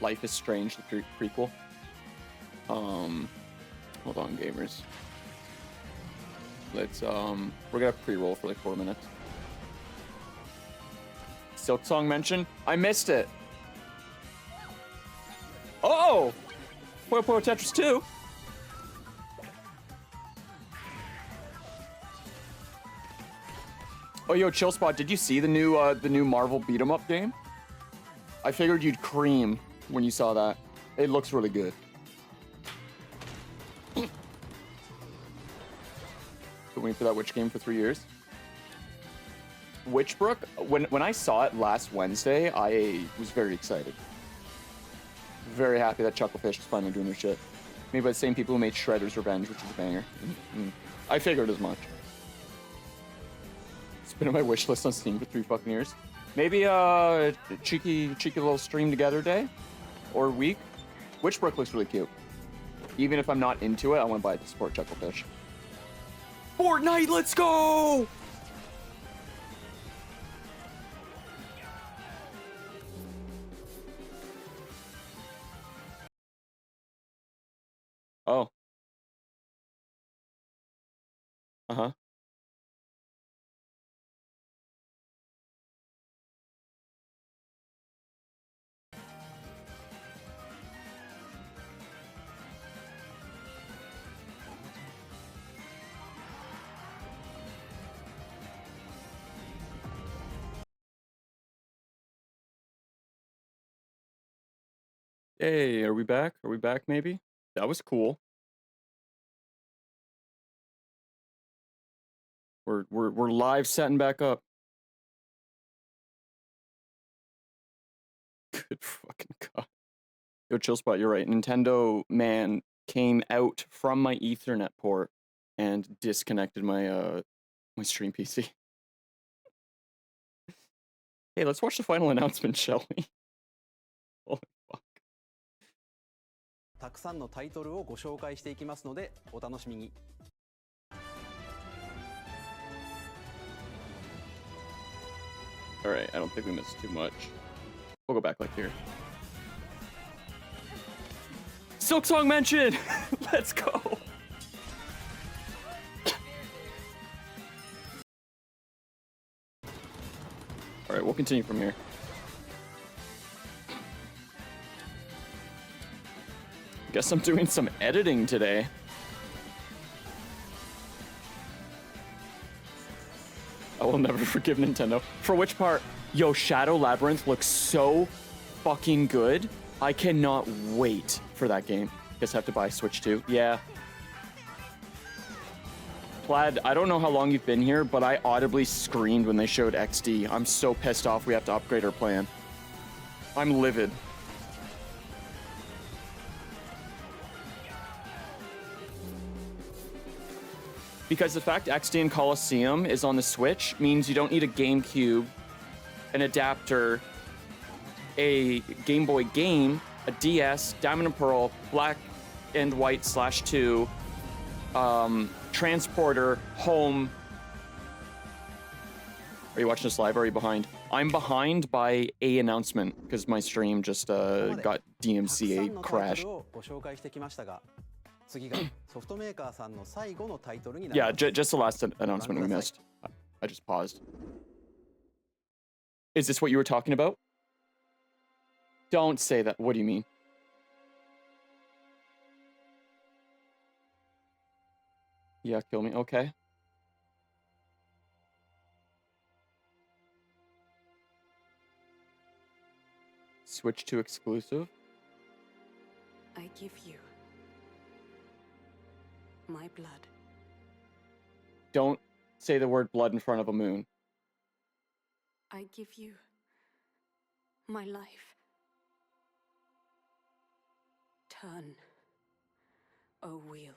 Speaker 9: Life is Strange, the prequel. Hold on, gamers. Let's we're gonna pre-roll for like 4 minutes. Silk Song mention? I missed it. Oh! Puyo Puyo Tetris 2. Oh, yo, Chill Spot, did you see the new Marvel beat 'em up game? I figured you'd cream when you saw that. It looks really good. Been waiting for that witch game for 3 years. Witchbrook, when I saw it last Wednesday, I was very excited. Very happy that Chucklefish is finally doing their shit. Made by the same people who made Shredder's Revenge, which is a banger. I figured as much. It's been on my wish list on Steam for 3 fucking years. Maybe a cheeky little stream together day or week. Witchbrook looks really cute. Even if I'm not into it, I want to buy it to support Chucklefish. Fortnite, let's go! Oh. Uh-huh. Hey, are we back? Are we back maybe? That was cool. We're live setting back up. Good fucking god. Yo, chill spot, you're right. Nintendo man came out from my Ethernet port and disconnected my my stream PC. Hey, let's watch the final announcement, shall we? Holy fuck.
Speaker 8: たくさんのタイトルをご紹介していきますので、お楽しみに。
Speaker 9: Alright, I don't think we missed too much. We'll go back like here. Silksong mention! Let's go! Alright, we'll continue from here. Guess I'm doing some editing today. I will never forgive Nintendo. For which part? Yo, Shadow Labyrinth looks so fucking good. I cannot wait for that game. Guess I have to buy Switch 2. Yeah. Plaid, I don't know how long you've been here, but I audibly screamed when they showed XD. I'm so pissed off we have to upgrade our plan. I'm livid. Because the fact XD and Coliseum is on the Switch means you don't need a GameCube, an adapter, a Game Boy game, a DS, Diamond and Pearl, Black and White /2, transporter, home. Are you watching this live or are you behind? I'm behind by a announcement because my stream just got DMCA crashed. Yeah, just the last announcement we missed. I just paused. Is this what you were talking about? Don't say that. What do you mean? Yeah, kill me. Okay. Switch to exclusive.
Speaker 23: I give you my blood.
Speaker 9: Don't say the word blood in front of a moon.
Speaker 23: I give you my life. Turn, O wheel,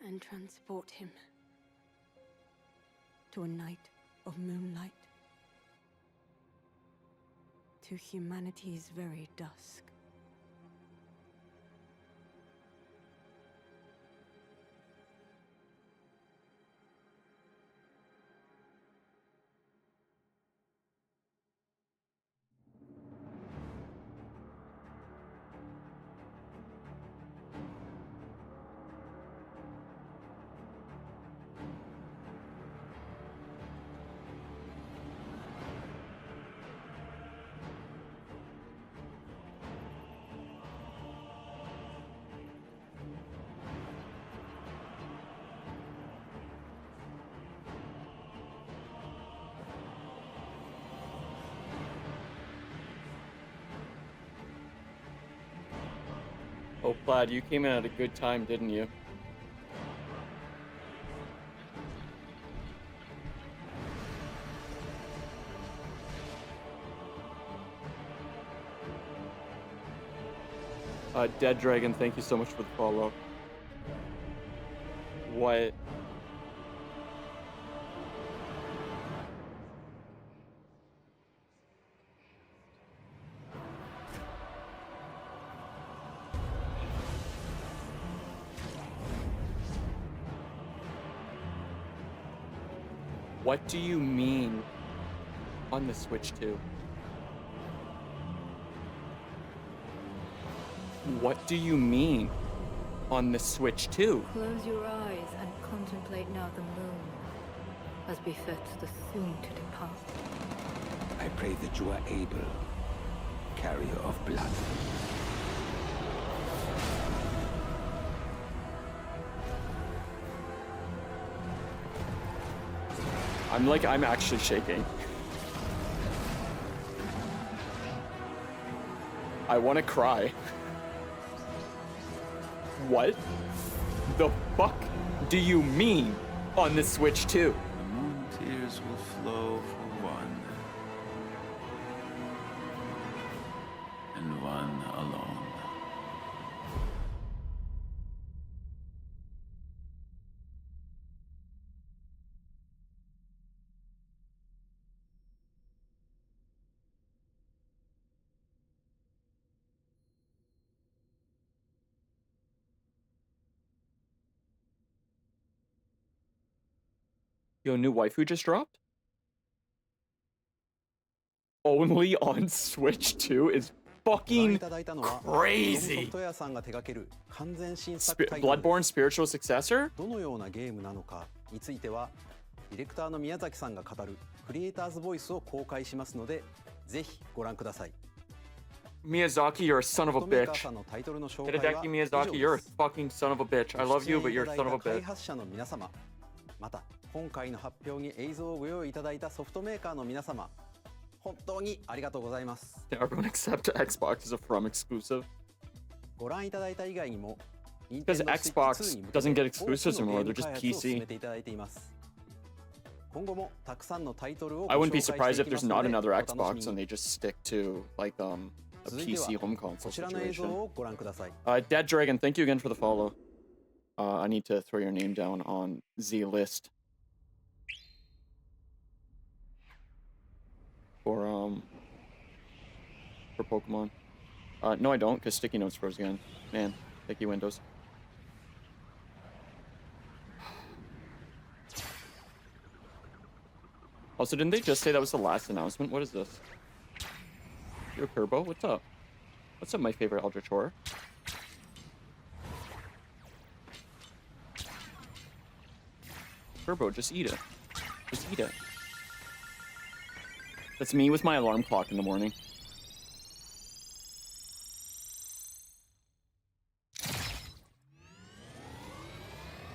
Speaker 23: and transport him to a night of moonlight, to humanity's very dusk.
Speaker 9: Oh, Plaid, you came in at a good time, didn't you? Dead Dragon, thank you so much for the follow. What? What do you mean on the Switch 2? What do you mean on the Switch 2?
Speaker 7: Close your eyes and contemplate now the moon, as befits the soon to depart.
Speaker 14: I pray that you are able, carrier of blood.
Speaker 9: I'm actually shaking. I want to cry. What the fuck do you mean on the Switch 2?
Speaker 14: The moon tears will flow for one, and one alone.
Speaker 9: Yo, new waifu just dropped? Only on Switch 2 is fucking crazy. Bloodborne spiritual successor?
Speaker 8: どのようなゲームなのかについてはディレクターの宮崎さんが語るクリエイターズボイスを公開しますのでぜひご覧ください。
Speaker 9: Miyazaki, you're a son of a bitch. Hideki Miyazaki, you're a fucking son of a bitch. I love you, but you're a son of a
Speaker 8: 開
Speaker 9: bitch.
Speaker 8: 発者の皆様、また今回の発表に映像をご用意いただいたソフトメーカーの皆様、本当にありがとうございます。
Speaker 9: Everyone except Xbox is a From exclusive.
Speaker 8: ご覧いただいた以外にも
Speaker 9: Because Xbox doesn't get exclusives anymore, they're just PC. I wouldn't be surprised if there's not another Xbox and they just stick to like a PC home console situation. Dead Dragon, thank you again for the follow. I need to throw your name down on the list. For Pokemon. No I don't, because Sticky Notes froze again. Man, thank you Windows. Also, didn't they just say that was the last announcement? What is this? Yo, Turbo, what's up? What's up, my favorite Eldritch Horror? Turbo, just eat it. Just eat it. That's me with my alarm clock in the morning.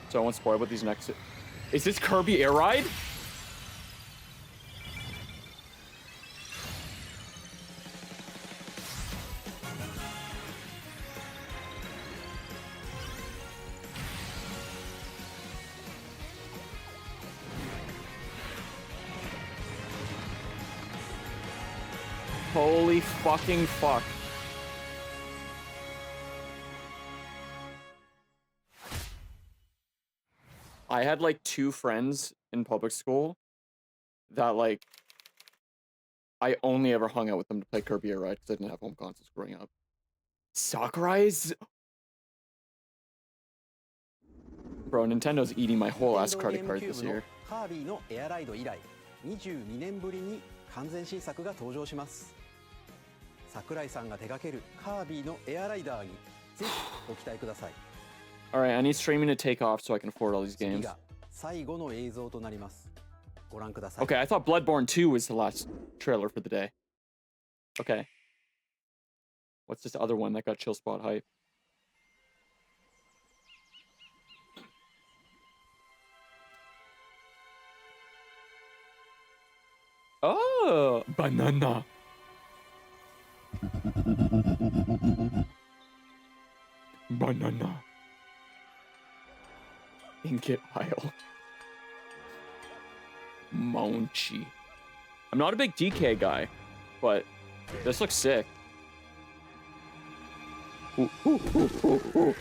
Speaker 9: So I won't spoil what these next... Is this Kirby Air Ride? Holy fucking fuck. I had like 2 friends in public school that like I only ever hung out with them to play Kirby Air Ride because I didn't have home consoles growing up. Sakurai's... Bro, Nintendo's eating my whole ass credit card this year.
Speaker 8: カービィのエアライド以来22年ぶりに完全新作が登場します。桜井さんが手掛けるカービィのエアライダーにぜひご期待ください。
Speaker 9: Alright, I need streaming to take off so I can afford all these games.
Speaker 8: 次が最後の映像となります。ご覧ください。
Speaker 9: Okay, I thought Bloodborne 2 was the last trailer for the day. Okay. What's this other one that got chill spot hype? Oh, banana. Banana. Ingot Isle. Monchi. I'm not a big DK guy, but this looks sick. Ooh, ooh, ooh, ooh, ooh.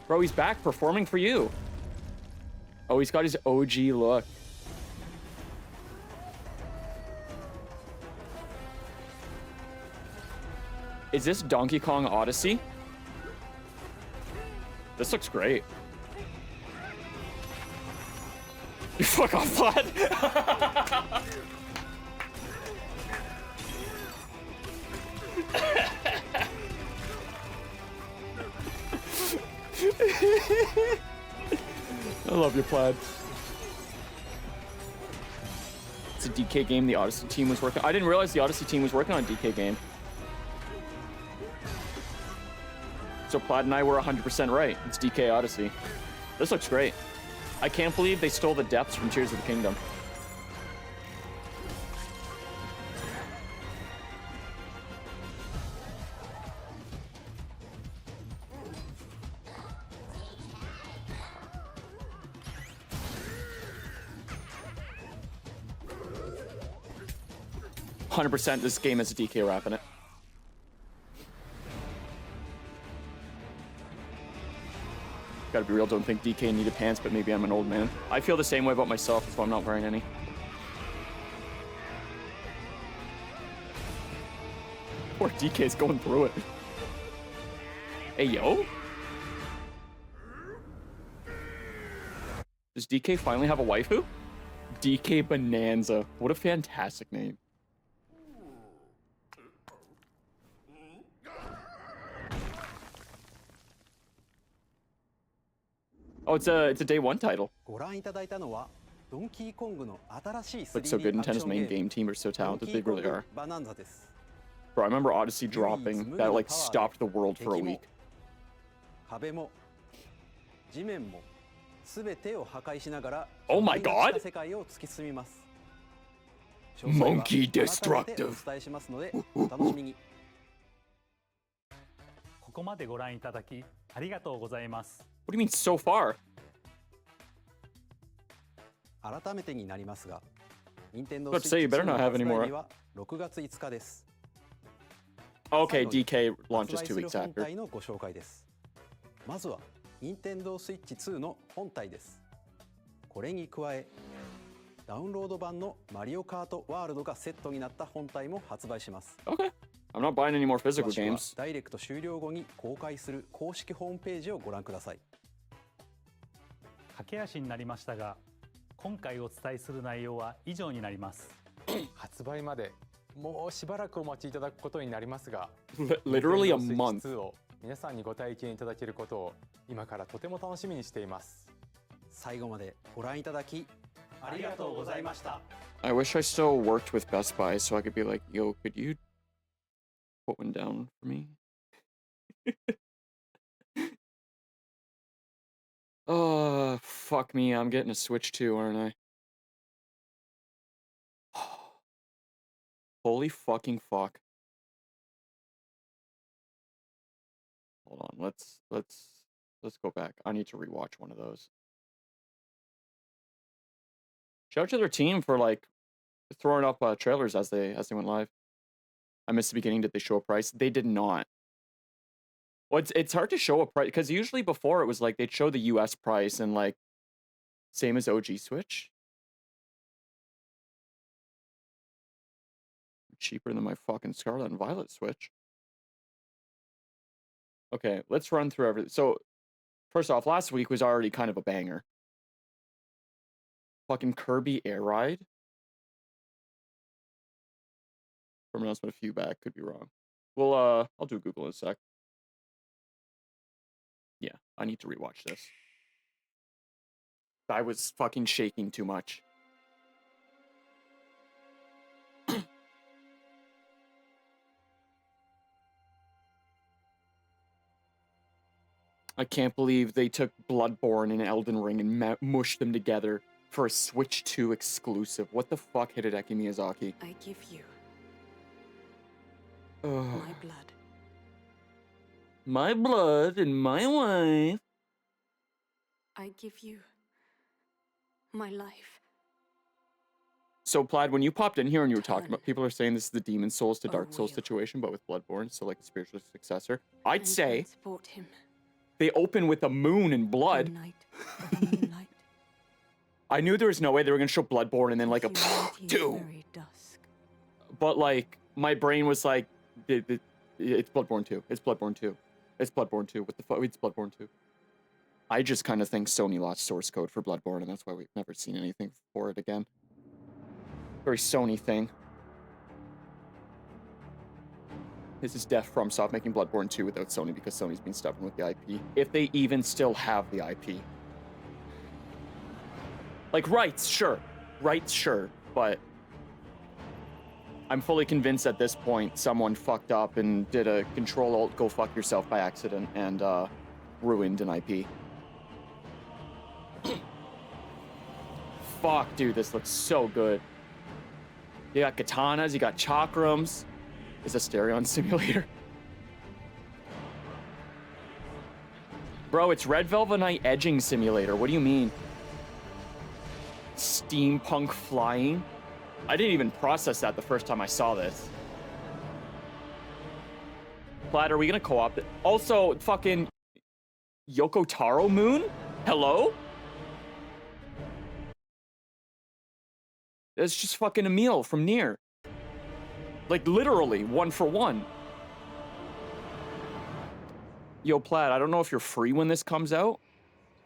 Speaker 9: Bro, he's back performing for you. Oh, he's got his OG look. Is this Donkey Kong Odyssey? This looks great. You fuck off, Vlad. I love your plaid. It's a DK game the Odyssey team was working on. I didn't realize the Odyssey team was working on a DK game. So Plaid and I were 100% right. It's DK Odyssey. This looks great. I can't believe they stole the depths from Tears of the Kingdom. 100% this game has a DK rap in it. Gotta be real, don't think DK needed pants, but maybe I'm an old man. I feel the same way about myself, so I'm not wearing any. Poor DK's going through it. Hey, yo? Does DK finally have a waifu? DK Bonanza. What a fantastic name. Oh, it's a day one title. But so good. Nintendo's main game team are so talented. They really are. Bro, I remember Odyssey dropping. That like stopped the world for a week. Oh my god! Monkey destructive.
Speaker 6: ここまでご覧いただきありがとうございます。
Speaker 9: What do you mean so far?
Speaker 8: 改めてになりますが、Nintendo
Speaker 9: Let's say you better not have any more.
Speaker 8: は6月5日です。
Speaker 9: Okay, DK launches 2 weeks
Speaker 8: 本
Speaker 9: after.
Speaker 8: 体のご紹介です。まずは Nintendo Switch 2の本体です。これに加え、ダウンロード版のマリオカートワールドがセットになった本体も発売します。
Speaker 9: Okay. I'm not buying any more physical
Speaker 8: 詳しくは
Speaker 9: games.
Speaker 8: ダイレクト終了後に公開する公式ホームページをご覧ください。
Speaker 6: 駆け足になりましたが、今回お伝えする内容は以上になります。
Speaker 13: 発売までもうしばらくお待ちいただくことになりますが、
Speaker 9: Literally a
Speaker 13: Nintendo
Speaker 9: month.
Speaker 13: Switch 2を皆さんにご体験いただけることを今からとても楽しみにしています。
Speaker 8: 最後までご覧いただきありがとうございました。
Speaker 9: I wish I still worked with Best Buy so I could be like, yo, could you put one down for me? Oh, fuck me. I'm getting a Switch too, aren't I? Holy fucking fuck. Hold on. Let's go back. I need to rewatch one of those. Shout out to their team for like throwing up trailers as they went live. I missed the beginning. Did they show a price? They did not. Well, it's hard to show a price because usually before it was like they'd show the US price and like same as OG Switch. Cheaper than my fucking Scarlet and Violet Switch. Okay, let's run through everything. So, first off, last week was already kind of a banger. Fucking Kirby Air Ride. From announcement a few back, could be wrong. Well, I'll do Google in a sec. Yeah, I need to rewatch this. I was fucking shaking too much. I can't believe they took Bloodborne and Elden Ring and mushed them together for a Switch 2 exclusive. What the fuck, Hidetaki Miyazaki?
Speaker 23: I give you My blood.
Speaker 9: My blood and my wife.
Speaker 23: I give you my life.
Speaker 9: So, Plaid, when you popped in here and you were talking about, people are saying this is the Demon Souls to Dark Souls situation, but with Bloodborne, so like a spiritual successor. I'd say
Speaker 23: Transport him.
Speaker 9: they open with the moon and blood. I knew there was no way they were gonna show Bloodborne and then like a two. But like my brain was like, it's Bloodborne 2. It's Bloodborne 2. It's Bloodborne 2. What the fuck? It's Bloodborne 2. I just kind of think Sony lost source code for Bloodborne, and that's why we've never seen anything for it again. Very Sony thing. This is death from Soft making Bloodborne 2 without Sony because Sony's been stubborn with the IP. If they even still have the IP. Like, rights, sure. Rights, sure. But I'm fully convinced at this point someone fucked up and did a Control-Alt-Go-Fuck-Yourself by accident and ruined an IP. Fuck, dude, this looks so good. You got katanas, you got chakrams. It's a Stereon simulator. Bro, it's Red Velvet Knight edging simulator. What do you mean? Steampunk flying? I didn't even process that the first time I saw this. Plaid, are we gonna co-op it? Also, fucking Yoko Taro Moon? Hello? It's just fucking Emil from Nier. Like, literally, 1 for 1. Yo, Plaid, I don't know if you're free when this comes out,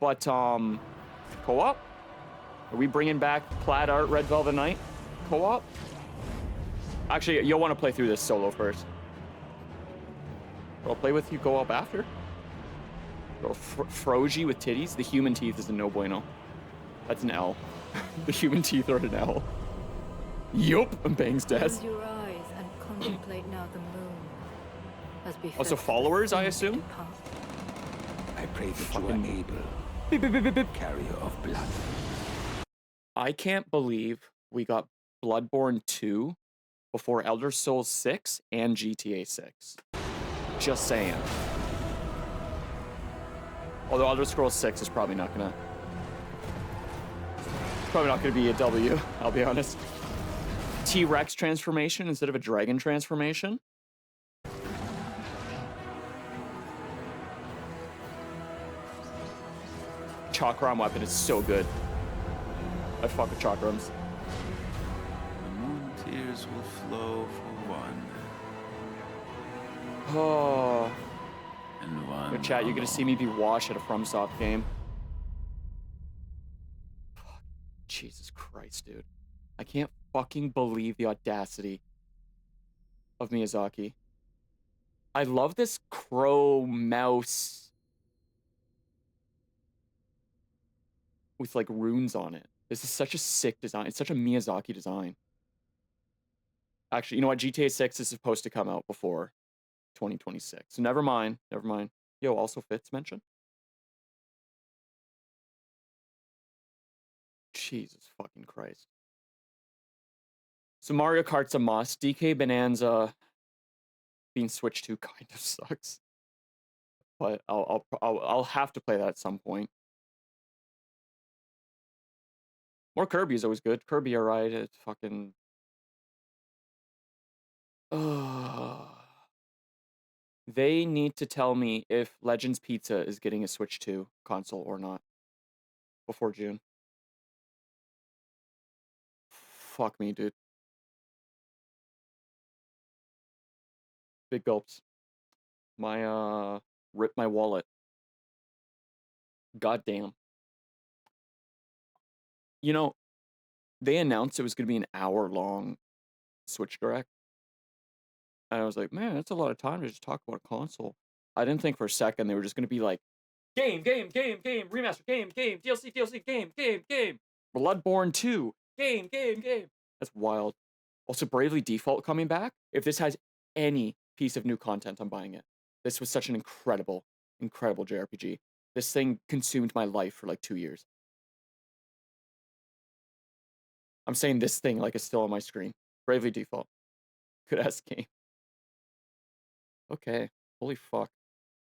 Speaker 9: but, co-op? Are we bringing back Plaid Art Red Velvet Knight? Co-op? Actually, you'll want to play through this solo first. I'll play with you co-op after. Bro, Froji with titties? The human teeth is a no bueno. That's an L. The human teeth are an L. Yup, and Bang's dead.
Speaker 7: Close your eyes and contemplate now the moon. As befits
Speaker 9: Also followers, I assume?
Speaker 14: I pray that you are able, carrier of blood.
Speaker 9: I can't believe we got Bloodborne 2 before Elder Scrolls 6 and GTA 6. Just saying. Although Elder Scrolls 6 is probably not gonna be a W, I'll be honest. T-Rex transformation instead of a dragon transformation. Chakram weapon is so good. I fuck with chakrams.
Speaker 14: The moon tears will flow for one.
Speaker 9: Oh.
Speaker 14: And one.
Speaker 9: Yo, chat, you're gonna see me be washed at a FromSoft game. Jesus Christ, dude. I can't fucking believe the audacity of Miyazaki. I love this crow mouse with like runes on it. This is such a sick design. It's such a Miyazaki design. Actually, you know what? GTA 6 is supposed to come out before 2026. So never mind. Never mind. Yo, also Fitz mentioned. Jesus fucking Christ. So Mario Kart's a must. DK Bonanza being switched to kind of sucks. But I'll have to play that at some point. More Kirby is always good. Kirby, alright. It's fucking. They need to tell me if Legends Pizza is getting a Switch 2 console or not before June. Fuck me, dude. Big gulps. My rip my wallet. God damn. You know, they announced it was gonna be an hour-long Switch Direct. And I was like, man, that's a lot of time to just talk about a console. I didn't think for a second they were just gonna be like, game, remaster, game, DLC, game. Bloodborne 2, game. That's wild. Also, Bravely Default coming back. If this has any piece of new content, I'm buying it. This was such an incredible JRPG. This thing consumed my life for like 2 years. I'm saying this thing like it's still on my screen. Bravely Default. Good ass game. Okay. Holy fuck.